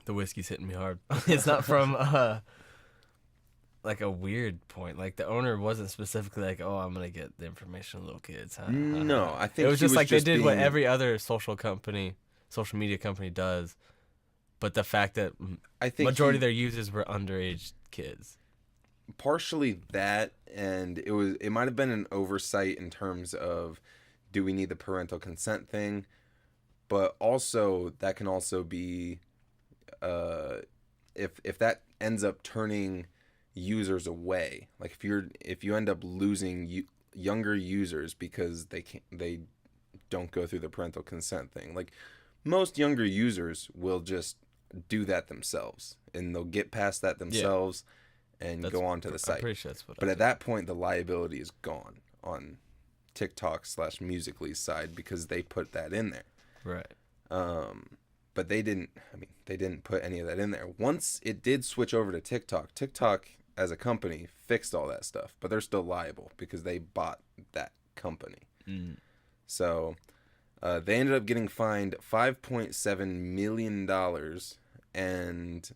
the whiskey's hitting me hard. It's not from like a weird point. Like the owner wasn't specifically like, "Oh, I'm gonna get the information of little kids." no, I think it was he just like they just did what being- every other social media company does, but the fact that I think majority of their users were underage kids. partially that, and it might have been an oversight in terms of do we need the parental consent thing, but also that can also be uh, if that ends up turning users away, like if you end up losing younger users because they don't go through the parental consent thing, like most younger users will just do that themselves and they'll get past that themselves and go on to the I'm site. pretty sure that's what. But at that point, the liability is gone on TikTok/Musically's side because they put that in there. Right. But they didn't. I mean, they didn't put any of that in there. Once it did switch over to TikTok, TikTok as a company fixed all that stuff, but they're still liable because they bought that company. So they ended up getting fined $5.7 million, and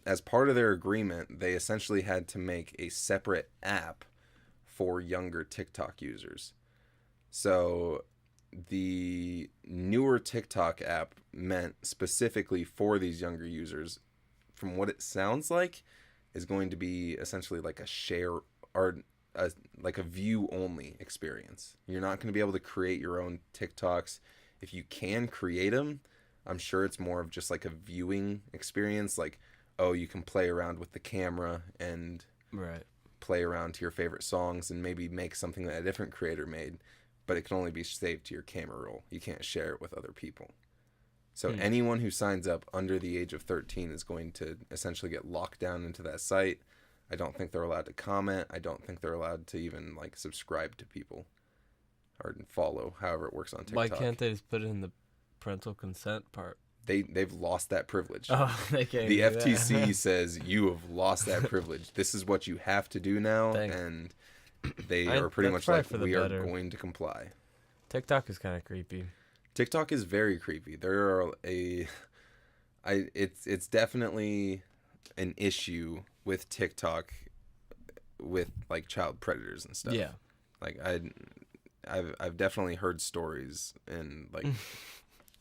as part of their agreement, they essentially had to make a separate app for younger TikTok users. So the newer TikTok app meant specifically for these younger users, from what it sounds like, is going to be essentially like a share or like a view only experience. You're not going to be able to create your own TikToks. If you can create them, I'm sure it's more of just like a viewing experience. Like, oh, you can play around with the camera and Right. play around to your favorite songs and maybe make something that a different creator made, but it can only be saved to your camera roll. You can't share it with other people. So anyone who signs up under the age of 13 is going to essentially get locked down into that site. I don't think they're allowed to comment. I don't think they're allowed to even like subscribe to people or follow, however it works on TikTok. Why can't they just put it in the parental consent part? They've lost that privilege. Oh, they can't. The do that. FTC says you have lost that privilege. This is what you have to do now, Dang. and they are pretty that's much like, probably for the we better. are going to comply. TikTok is kind of creepy. TikTok is very creepy. There are it's definitely an issue with TikTok with like child predators and stuff. Yeah. Like I've definitely heard stories and like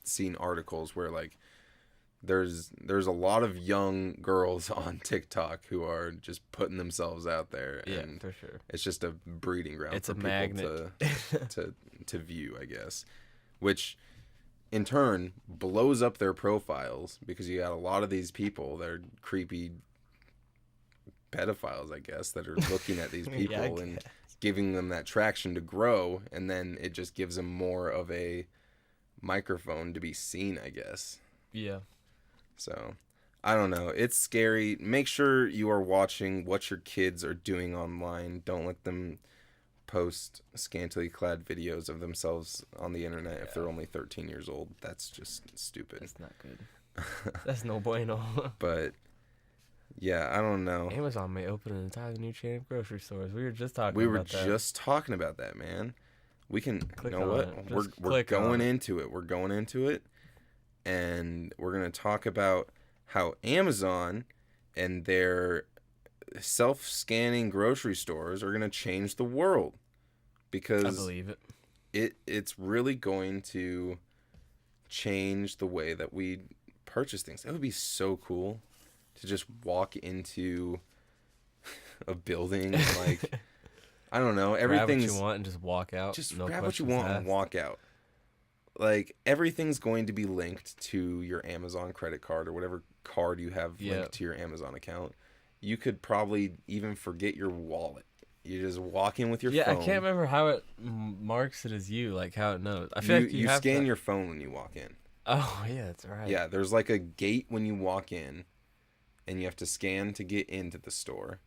seen articles where like there's a lot of young girls on TikTok who are just putting themselves out there, Yeah, and for sure. it's just a breeding ground It's for a people magnet. to view, I guess, which in turn blows up their profiles because you got a lot of these people that are creepy pedophiles, I guess, that are looking at these people Yeah, I and guess. giving them that traction to grow, and then it just gives them more of a microphone to be seen, I guess. Yeah. So I don't know, it's scary. Make sure you are watching what your kids are doing online. Don't let them post scantily clad videos of themselves on the internet if they're only 13 years old. That's just stupid. That's not good. That's no bueno. But yeah, I don't know. Amazon may open an entirely new chain of grocery stores. We were just talking We were about that. just talking about that, man. We can, Click you know on what? it. We're Just we're click on going it. into it. We're going into it, and we're gonna talk about how Amazon and their self-scanning grocery stores are gonna change the world, I because believe it. it's really going to change the way that we purchase things. That would be so cool to just walk into a building and like I don't know, everything's grab what you want and just walk out. just No grab what you questions want and asked. walk out. Like everything's going to be linked to your Amazon credit card or whatever card you have linked to your Amazon account. You could probably even forget your wallet. You just walk in with your Yeah, phone. I can't remember how it marks it as you, like how it knows. I feel like You have scan to... your phone when you walk in. Oh yeah, that's right. Yeah, there's like a gate when you walk in, and you have to scan to get into the store,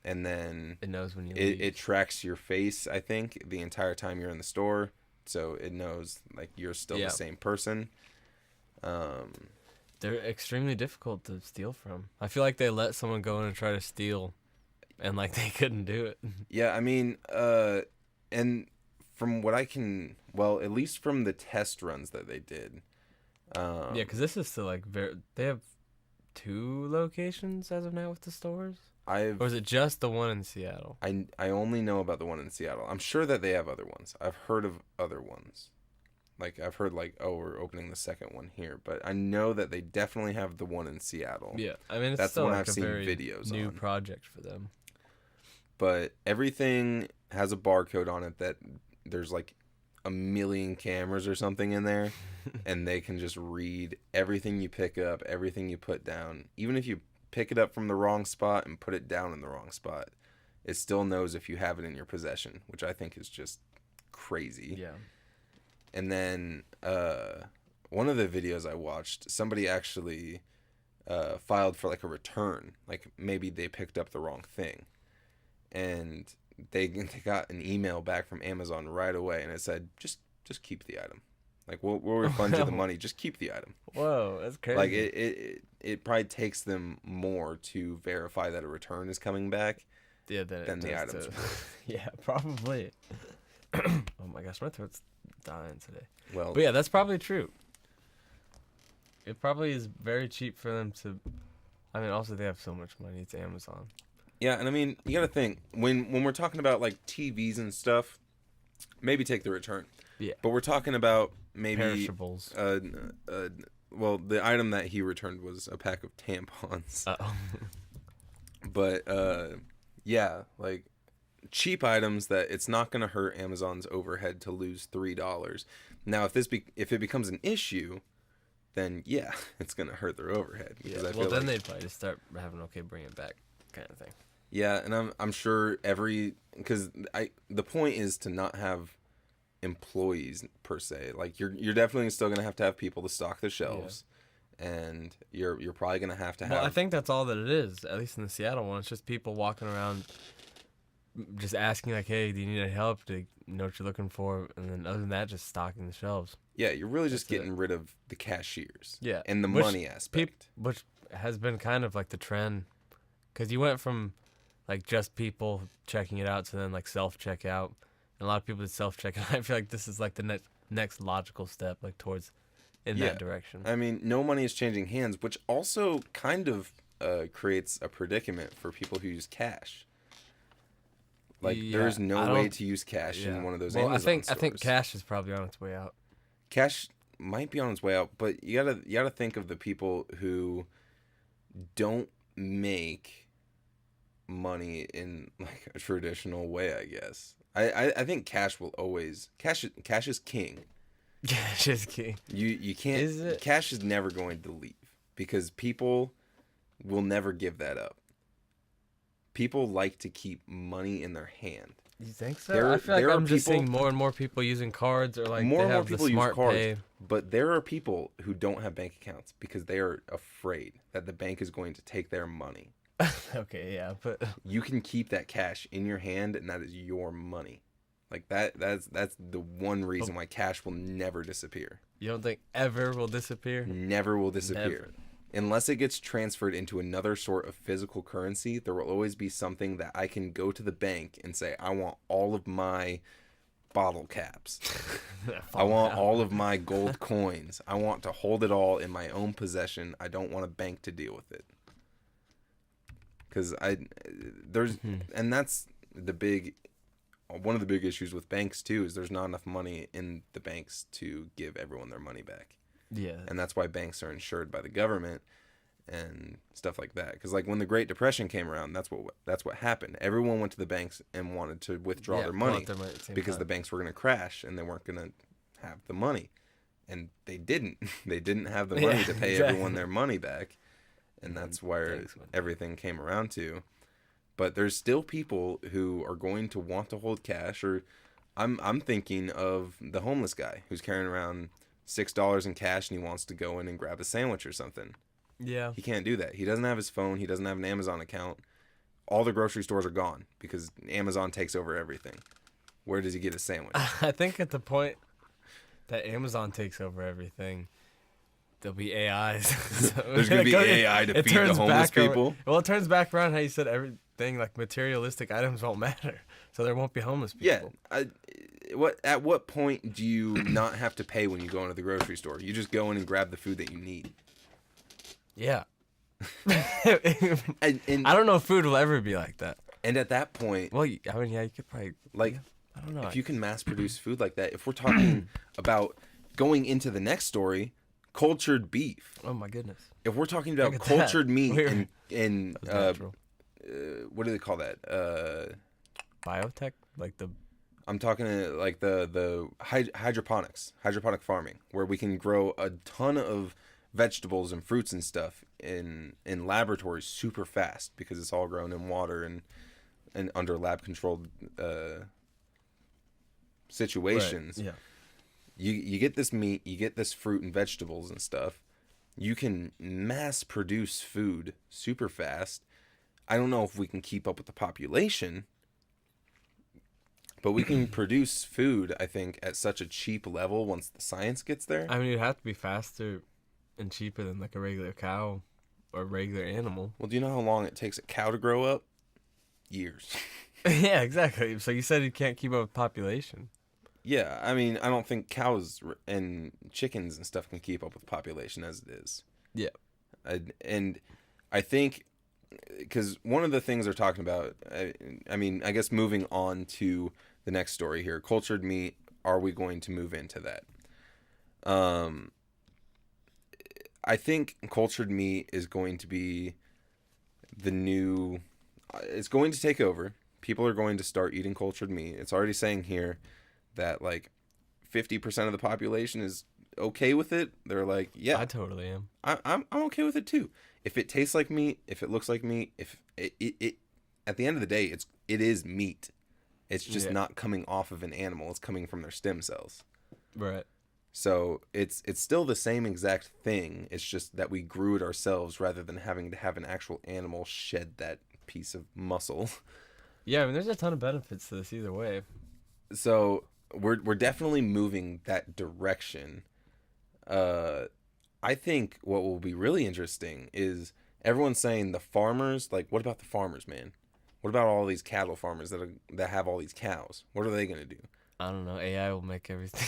and then It knows when you leave. it tracks your face. I think the entire time you're in the store, so it knows like you're still the same person. They're extremely difficult to steal from. I feel like they let someone go in and try to steal, and like they couldn't do it. Yeah, I mean, and from what I can, well, at least from the test runs that they did. Yeah, because this is still like they have 2 locations as of now with the stores. Or is it just the one in Seattle? I only know about the one in Seattle. I'm sure that they have other ones. I've heard of other ones. Like I've heard like, oh, we're opening the second one here, but I know that they definitely have the one in Seattle. Yeah, I mean it's That's the still one like I've a seen very videos new on. project for them. But everything has a barcode on it that there's like a million cameras or something in there, and they can just read everything you pick up, everything you put down. Even if you pick it up from the wrong spot and put it down in the wrong spot, it still knows if you have it in your possession, which I think is just crazy. Yeah. And then one of the videos I watched, somebody actually filed for like a return. Like maybe they picked up the wrong thing. And they got an email back from Amazon right away, and it said, just keep the item. Like, we'll refund you the money. Just keep the item. Whoa, that's crazy. Like, it probably takes them more to verify that a return is coming back than the items. Yeah, probably. Oh my gosh, my throat's dying today. Well, but yeah, that's probably true. It probably is very cheap for them to... I mean, also they have so much money. It's Amazon. Yeah, and I mean, you gotta think, when we're talking about, like, TVs and stuff, maybe take the return. Yeah. But we're talking about maybe... Perishables. Well, the item that he returned was a pack of tampons. Uh-oh. But, yeah, like, cheap items that it's not gonna hurt Amazon's overhead to lose $3. Now, if it becomes an issue, then, yeah, it's gonna hurt their overhead. Yeah. Well, then they'd probably just start having, okay, bring it back kind of thing. Yeah, and I'm sure because the point is to not have employees per se. Like you're definitely still gonna have to have people to stock the shelves, and you're probably gonna have to have. Well, I think that's all that it is. At least in the Seattle one, it's just people walking around, just asking like, "Hey, do you need any help? Do you know what you're looking for?" And then other than that, just stocking the shelves. Yeah, you're really just getting rid of the cashiers. Yeah, and the money aspect, which has been kind of like the trend, because you went from like just people checking it out to then like self-checkout. And a lot of people did self-checkout. I feel like this is like the next logical step like towards that direction. I mean, no money is changing hands, which also kind of creates a predicament for people who use cash. Like there's no way to use cash in one of those Amazon stores. I think cash is probably on its way out. Cash might be on its way out, but you gotta think of the people who don't make money in like a traditional way, I guess. I think cash will always cash is king. Cash is king. You can't. Is it? Cash is never going to leave because people will never give that up. People like to keep money in their hand. You think so? I feel like I'm just seeing more and more people using cards or like more they and have more people the smart use cards. pay. But there are people who don't have bank accounts because they are afraid that the bank is going to take their money. Okay, yeah, but you can keep that cash in your hand, and that is your money. Like that's the one reason why cash will never disappear. You don't think ever will disappear? Never will disappear. Never. Unless it gets transferred into another sort of physical currency, there will always be something that I can go to the bank and say, I want all of my bottle caps. I want all of my gold coins. I want to hold it all in my own possession. I don't want a bank to deal with it. Because and that's one of the big issues with banks too, is there's not enough money in the banks to give everyone their money back. Yeah. And that's why banks are insured by the government. and stuff like that. Because like when the Great Depression came around, that's what happened. Everyone went to the banks and wanted to withdraw their pull money out their money at the same because time. the banks were going to crash and they weren't going to have the money, and they didn't. They didn't have the money to pay everyone their money back, and that's where everything came around to. But there's still people who are going to want to hold cash, or I'm thinking of the homeless guy who's carrying around $6 in cash and he wants to go in and grab a sandwich or something. Yeah. He can't do that. He doesn't have his phone. He doesn't have an Amazon account. All the grocery stores are gone because Amazon takes over everything. Where does he get a sandwich? I think at the point that Amazon takes over everything, there'll be AIs. So There's going to be AI to feed the homeless people? Well, it turns back around how you said everything, like materialistic items won't matter. So there won't be homeless people. Yeah. At what point do you not have to pay when you go into the grocery store? You just go in and grab the food that you need. Yeah. And I don't know if food will ever be like that. And at that point, Well, you could probably, like, I don't know. if you can mass produce food like that, if we're talking about going into the next story, cultured beef. Oh my goodness. If we're talking about Look at cultured that. meat and That's natural. what do they call that? Biotech, like the I'm talking like the hydroponic farming, where we can grow a ton of vegetables and fruits and stuff in laboratories super fast because it's all grown in water and under lab controlled situations. Right. Yeah. You get this meat, you get this fruit and vegetables and stuff. You can mass produce food super fast. I don't know if we can keep up with the population, but we can produce food, I think, at such a cheap level once the science gets there. I mean, it'd have to be faster and cheaper than like a regular cow or a regular animal. Well, do you know how long it takes a cow to grow up? Years. Yeah, exactly. So you said you can't keep up with population. Yeah, I mean, I don't think cows and chickens and stuff can keep up with population as it is. Yeah. And I think, because one of the things they're talking about, I mean, I guess moving on to the next story here, cultured meat, are we going to move into that? I think cultured meat is going to be the new, it's going to take over. People are going to start eating cultured meat. It's already saying here that like 50% of the population is okay with it. They're like, yeah, I totally am. I'm okay with it too. If it tastes like meat, if it looks like meat, if it at the end of the day, it is meat. It's just not coming off of an animal. It's coming from their stem cells. Right. So it's still the same exact thing. It's just that we grew it ourselves rather than having to have an actual animal shed that piece of muscle. Yeah, I mean, there's a ton of benefits to this either way. So we're definitely moving that direction. I think what will be really interesting is everyone's saying the farmers, like, what about the farmers, man? What about all these cattle farmers that have all these cows? What are they gonna do? I don't know. AI will make everything.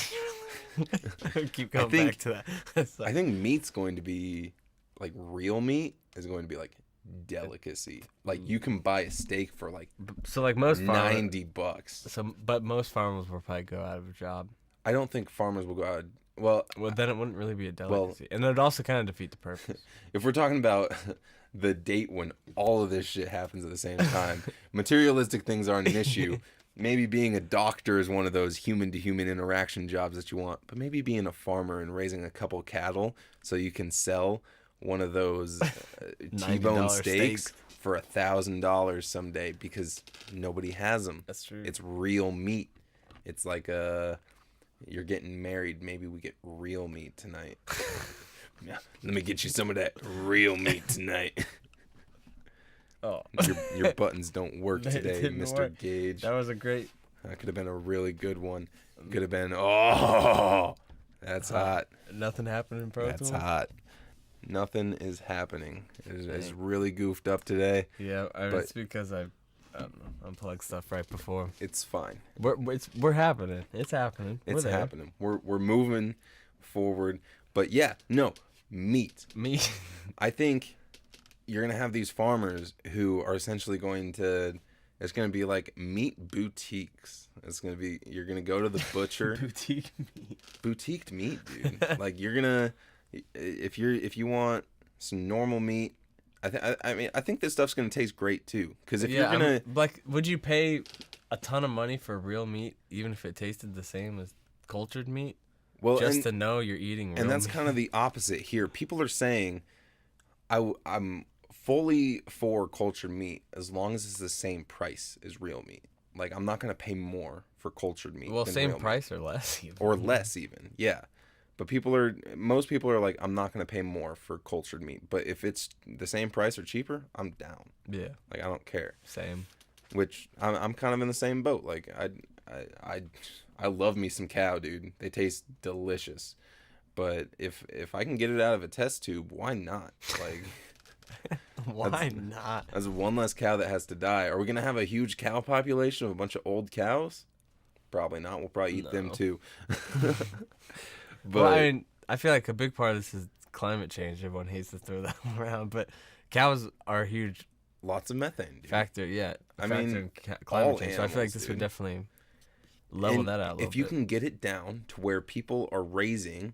Keep going back to that. I think meat's going to be, like, real meat is going to be like delicacy. Like, you can buy a steak for like so like most farmers, $90. but most farmers will probably go out of a job. I don't think farmers will go out. Well, then it wouldn't really be a delicacy, and it'd also kind of defeat the purpose. If we're talking about the date when all of this shit happens at the same time, materialistic things aren't an issue. Maybe being a doctor is one of those human-to-human interaction jobs that you want, but maybe being a farmer and raising a couple cattle so you can sell one of those T-bone steaks for $1,000 someday because nobody has them. That's true. It's real meat. It's like you're getting married. Maybe we get real meat tonight. Yeah, let me get you some of that real meat tonight. Oh, your buttons don't work today, Mr. Work. Gage. That was a great. That could have been a really good one. Could have been. Oh, that's hot. Nothing happened in Pro That's Tools? hot. Nothing is happening. It's really goofed up today. Yeah, it's because I don't know, unplugged stuff right before. It's fine. We're happening. It's happening. It's happening. We're moving forward. But yeah, no, meat. Meat. I think you're gonna have these farmers who are essentially going to. It's gonna be like meat boutiques. It's gonna be you're gonna go to the butcher. Boutique meat. Boutiqued meat, dude. Like you're gonna if you want some normal meat. I think this stuff's gonna taste great too. Because if Yeah, you're gonna, like, would you pay a ton of money for real meat, even if it tasted the same as cultured meat, well, just to know you're eating real and that's meat? kind of the opposite here. People are saying, I'm fully for cultured meat as long as it's the same price as real meat. Like, I'm not gonna pay more for cultured meat Well, than same real price or less, even. meat, or less even. Yeah, but most people are like, I'm not gonna pay more for cultured meat. But if it's the same price or cheaper, I'm down. Yeah, Like, I don't care. same. Which I'm kind of in the same boat. Like, I love me some cow, dude. They taste delicious. But if I can get it out of a test tube, why not? Like, Why not? that's one less cow that has to die. Are we gonna have a huge cow population of a bunch of old cows? Probably not. We'll probably eat them No. too. But Well, I mean, I feel like a big part of this is climate change. Everyone hates to throw that around, but cows are a huge lots of methane, dude. factor. Yeah, I factor mean, in climate all change. So I feel like animals, this dude. would definitely level And that out a little if you bit. can get it down to where people are raising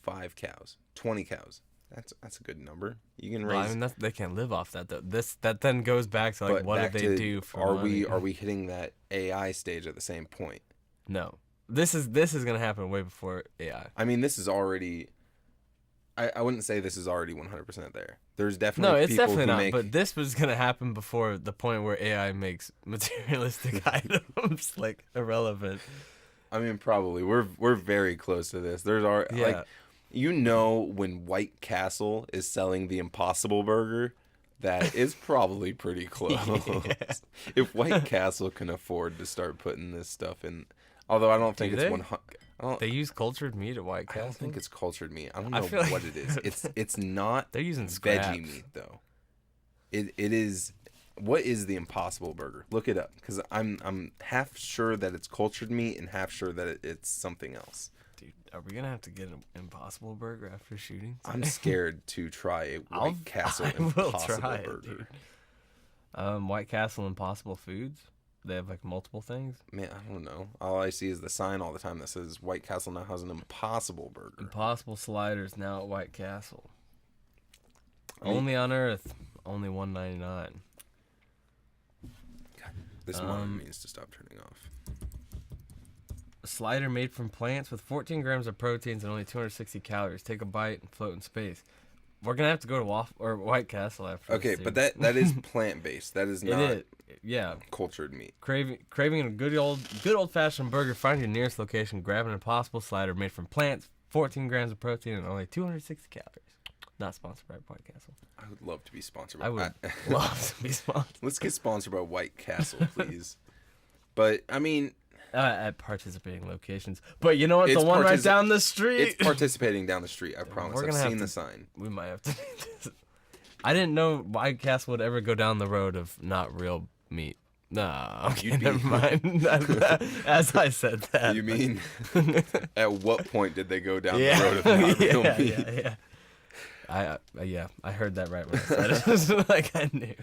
5 cows, 20 cows, that's a good number. You can Well, I raise. mean, they can't live off that though. That then goes back to like, But what do back they to, do for are money? we hitting that AI stage at the same point? No, this is gonna happen way before AI. I mean, this is already. I wouldn't say this is already 100% there. There's No, definitely it's people definitely who not. make. But this was gonna happen before the point where AI makes materialistic items like irrelevant. I mean, probably we're very close to this. There's our Yeah. like, when White Castle is selling the Impossible Burger, that is probably pretty close. If White Castle can afford to start putting this stuff in, although I don't think Do it's they? 100. They use cultured meat at White I Castle. don't think it's cultured meat. I don't I know feel like- what it is. It's not They're using veggie scraps. meat though. It is. What is the Impossible Burger? Look it up, because I'm half sure that it's cultured meat and half sure that it's something else. Dude, are we gonna have to get an Impossible Burger after shooting? I'm scared to try a White Castle I will Impossible try it, Burger. dude. White Castle Impossible Foods. They have like multiple things. Man, I don't know. All I see is the sign all the time that says White Castle now has an Impossible Burger. Impossible sliders now at White Castle. I mean- Only on Earth. Only $1.99. God, this monitor needs to stop turning off. A slider made from plants with 14 grams of proteins and only 260 calories. Take a bite and float in space. We're gonna have to go to White Castle after. Okay, this, but dude. that is plant based. That is It not is. Yeah. cultured meat. Craving a good old fashioned burger. Find your nearest location. Grab an Impossible slider made from plants. 14 grams of protein and only 260 calories. Not sponsored by White Castle. I would love to be sponsored by I would love to be sponsored. Let's get sponsored by White Castle, please. But I mean, At participating locations. But you know what? The It's one right partici- down the street. it's participating down the street. I promise. We're I've gonna have seen to- the sign. We might have to do this. I didn't know White Castle would ever go down the road of not real meat. Nah, okay, You'd be- never mind. As I said that. You mean at what point did they go down Yeah. the road of not real yeah, meat? yeah. I heard that right when I said it. It was like I knew.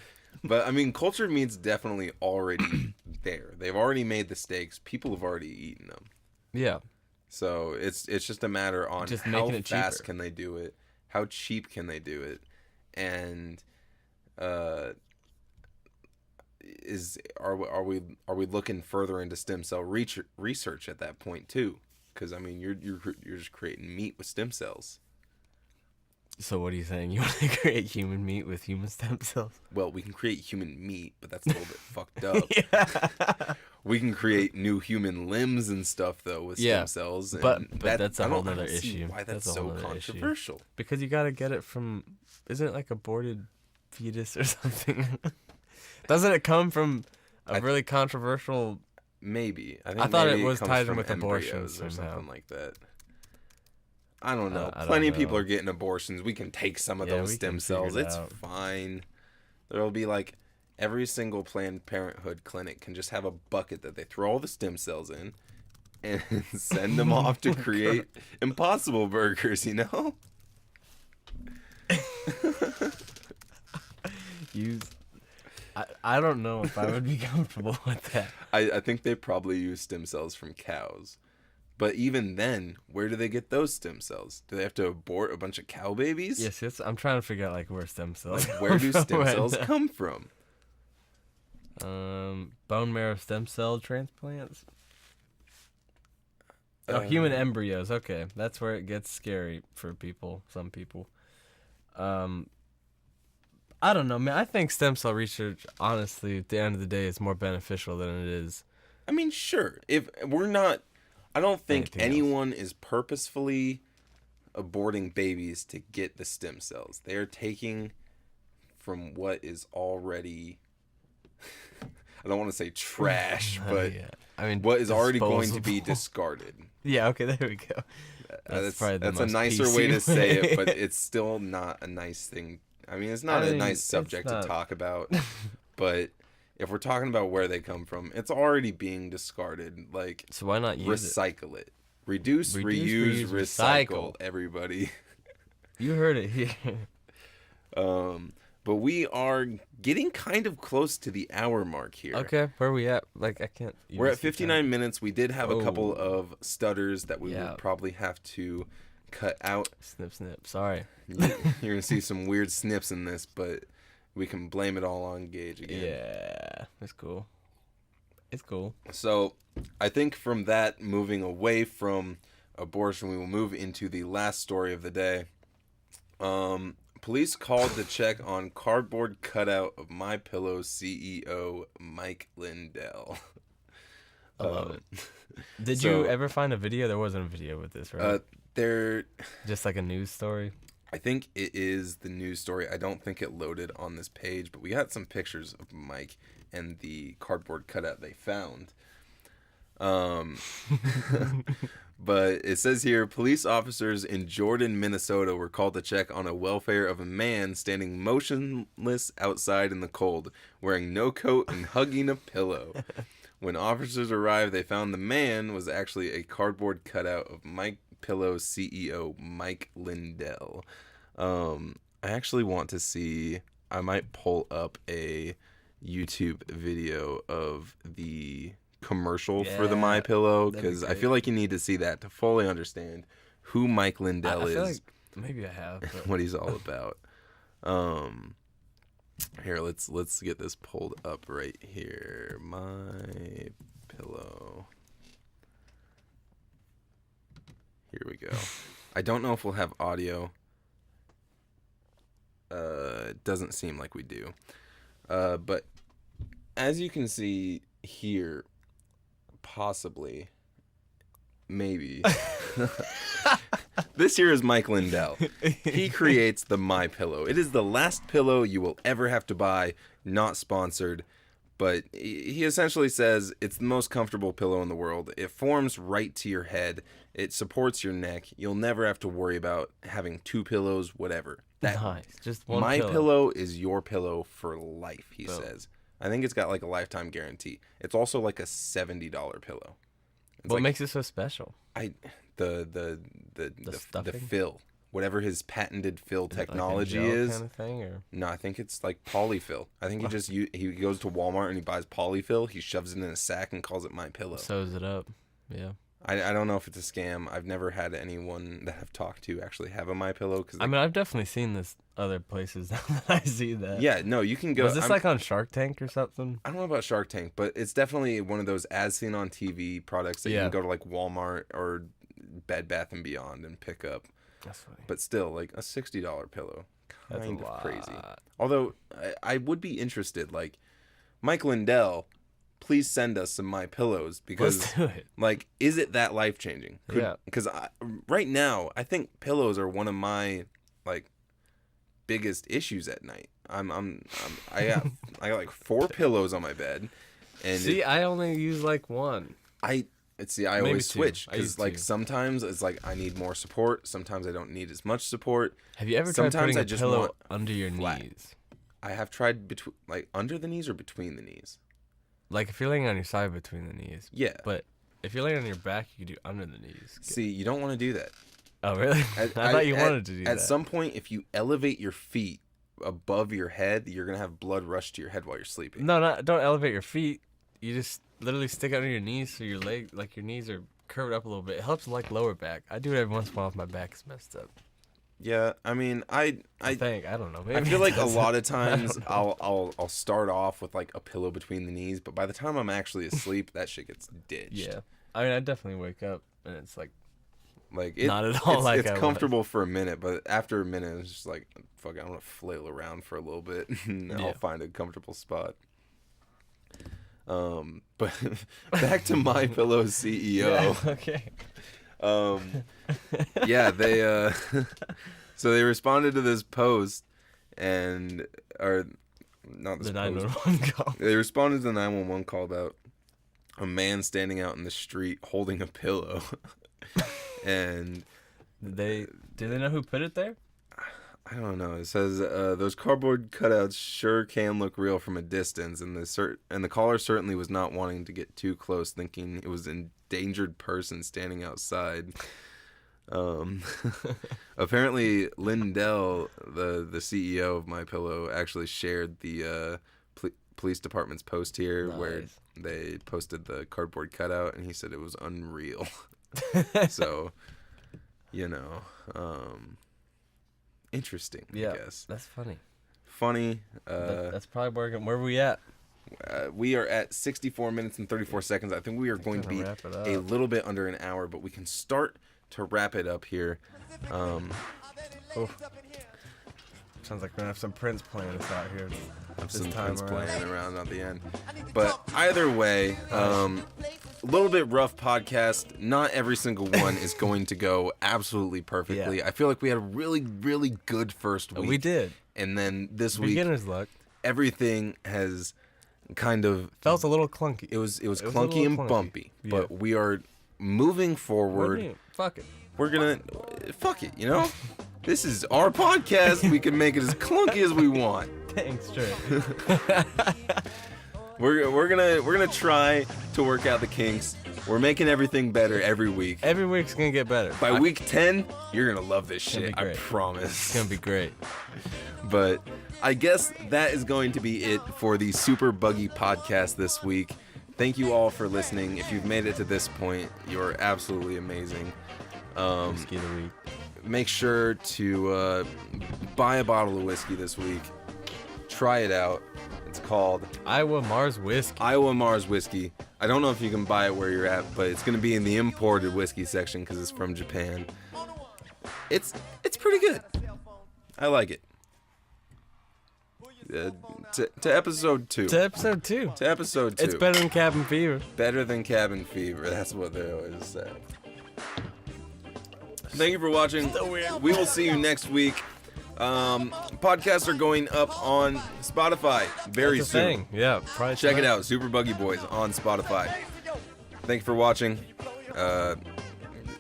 But I mean, cultured meat's definitely already there. They've already made the steaks. People have already eaten them. Yeah. So it's just a matter on Just how making it fast cheaper. can they do it, how cheap can they do it, and are we looking further into stem cell research at that point too? Because I mean, you're just creating meat with stem cells. So what are you saying? You want to create human meat with human stem cells? Well, we can create human meat, but that's a little bit fucked up. Yeah. We can create new human limbs and stuff though with Yeah, stem cells. And but that's a I whole don't nother see issue. Why that's That's a so whole nother issue. controversial? Because you got to get it from, isn't it like aborted fetus or something? Doesn't it come from a really controversial? Maybe. I think thought maybe it was comes tied in from with abortion embryos or somehow. something like that. I don't know. I don't Plenty of people know. are getting abortions. We can take some of Yeah, those we stem can cells. figure it It's out. fine. There'll be like every single Planned Parenthood clinic can just have a bucket that they throw all the stem cells in and send them off to create Impossible Burgers, you know? I don't know if I would be comfortable with that. I think they probably use stem cells from cows But even then, where do they get those stem cells? Do they have to abort a bunch of cow babies? Yes. I'm trying to figure out like where stem cells. Like, where do come stem from cells right come from? now. Bone marrow stem cell transplants. Oh, human embryos. Okay, that's where it gets scary for people. Some people. I don't know, man. I think stem cell research, honestly, at the end of the day, is more beneficial than it is. I mean, sure. If we're not, I don't think Anything anyone is purposefully aborting babies to get the stem cells. They are taking from what is already, I don't want to say trash, but Yeah. I mean, what is already going to be disposable. discarded. Yeah. Okay. There we go. Probably the That's a most nicer PC way to say way. it, but it's still not a nice thing. I mean, it's not I a mean, nice it's subject to not. talk about, but if we're talking about where they come from, it's already being discarded. Like, So why not use it? recycle it. Reduce, Reduce, reuse, reuse, recycle, everybody. You heard it here. But we are getting kind of close to the hour mark here. Okay, where are we at? Like, I can't. We're even at see 59 minutes. We did have a couple Oh. of stutters that we Yeah. would probably have to cut out. time. Snip. Sorry. You're going to see some weird snips in this, but we can blame it all on Gage again. Yeah, it's cool. It's cool. So I think from that, moving away from abortion, we will move into the last story of the day. Police called to check on cardboard cutout of My Pillow's CEO Mike Lindell. I love it. Did so- you ever find a video? There wasn't a video with this, right? There, Just like a news story. I think it is the news story. I don't think it loaded on this page, but we got some pictures of Mike and the cardboard cutout they found. But it says here, police officers in Jordan, Minnesota were called to check on a welfare of a man standing motionless outside in the cold, wearing no coat and hugging a pillow. When officers arrived, they found the man was actually a cardboard cutout of My Pillow's CEO, Mike Lindell. I actually want to see, I might pull up a YouTube video of the commercial for the My Pillow, that'd be because I great. feel like you need to see that to fully understand who Mike Lindell I is, feel like maybe I have. But what he's all about. Here, let's get this pulled up right here. My Pillow. Here we go. I don't know if we'll have audio. It doesn't seem like we do. But as you can see here, possibly, maybe, this here is Mike Lindell. He creates the My Pillow. It is the last pillow you will ever have to buy. Not sponsored, but he essentially says it's the most comfortable pillow in the world. It forms right to your head. It supports your neck. You'll never have to worry about having two pillows, whatever. nice. Just one My pillow. Pillow is your pillow for life, he Boom. says. I think it's got like a lifetime guarantee. It's also like a $70 pillow. It's What like, makes it so special? the stuffing? fill, whatever his patented fill Is it like a technology gel is. kind of thing, or No, I think it's like polyfill. I think he goes to Walmart and he buys polyfill. He shoves it in a sack and calls it My Pillow. sews it up. Yeah. I don't know if it's a scam. I've never had anyone that I've talked to actually have a My Pillow. I mean, I've definitely seen this other places now that I see that. yeah, no, you can go. Was this like on Shark Tank or something? I don't know about Shark Tank, but it's definitely one of those as seen on TV products that you Yeah. can go to like Walmart or Bed Bath and Beyond and pick up. That's funny. But still, like a $60 pillow, That's a kind of lot. crazy. Although I would be interested, like Mike Lindell, please send us some My Pillows because, Let's do it. like, is it that life changing? Yeah. Because right now, I think pillows are one of my like biggest issues at night. I got like 4 pillows on my bed, and See, I only use like one. I Maybe always two. switch I because use like two. sometimes it's like I need more support. Sometimes I don't need as much support. Have you ever tried Sometimes putting I a just pillow want under your flat. knees? I have tried between like under the knees or between the knees. Like if you're laying on your side between the knees. Yeah. But if you're laying on your back, you could do under the knees. See, you don't want to do that. Oh, really? I thought you wanted to do that. At some point, if you elevate your feet above your head, you're gonna have blood rush to your head while you're sleeping. No, don't elevate your feet. You just literally stick it under your knees so your knees are curve it up a little bit. It helps like lower back. I do it every once in a while if my back is messed up. Yeah, I mean, I think I don't know. Maybe I feel like a doesn't. lot of times I'll start off with like a pillow between the knees, but by the time I'm actually asleep, that shit gets ditched. Yeah, I mean, I definitely wake up and it's like Not at all like it's I comfortable for a minute, but after a minute, it's just like, fuck it, I'm gonna flail around for a little bit, and I'll find a comfortable spot. But back to My Pillow's CEO. Yeah, okay. Yeah, they so they responded to this post, not this The post. 911 call. They responded to the 911 call about a man standing out in the street holding a pillow. And Do they know who put it there? I don't know. It says those cardboard cutouts sure can look real from a distance, and the caller certainly was not wanting to get too close, thinking it was an endangered person standing outside. Apparently, Lindell, the CEO of My Pillow, actually shared the police department's post here, where they posted the cardboard cutout, and he said it was unreal. So, interesting, I guess. That's funny. Funny. That's probably working. Where are we at? We are at 64 minutes and 34 seconds. I think we are going to be a little bit under an hour, but we can start to wrap it up here. Sounds like we're going to have some Prince playing us out here. Some Prince playing around at the end. But either way, a little bit rough podcast. Not every single one is going to go absolutely perfectly. Yeah. I feel like we had a really, really good first week. We did. And then this week, beginner's luck. Everything has kind of felt a little clunky. It was clunky and bumpy. Yeah. But we are moving forward. Fuck it. We're gonna fuck it. This is our podcast. We can make it as clunky as we want. Thanks, Trey. We're gonna try to work out the kinks. We're making everything better every week. Every week's gonna get better. By week 10, you're gonna love this shit. I promise. It's gonna be great. But I guess that is going to be it for the Super Buggy podcast this week. Thank you all for listening. If you've made it to this point, you're absolutely amazing. Whiskey of the week. Make sure to buy a bottle of whiskey this week. Try it out. It's called Iowa Mars Whiskey. Iowa Mars Whiskey. I don't know if you can buy it where you're at, but it's going to be in the imported whiskey section because it's from Japan. It's pretty good. I like it. To episode 2. To episode 2. To episode 2. It's better than Cabin Fever. Better than Cabin Fever. That's what they always say. Thank you for watching. We will see you next week. Podcasts are going up on Spotify very soon. Yeah, probably check it out. Super Buggy Boys on Spotify. Thank you for watching.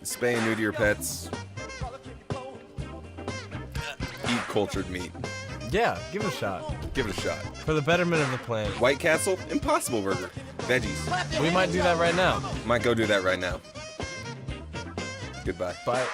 Spay and neuter your pets. Eat cultured meat. Yeah, give it a shot. Give it a shot. For the betterment of the planet. White Castle, Impossible Burger. Veggies. We might do that right now. Might go do that right now. Goodbye. Bye.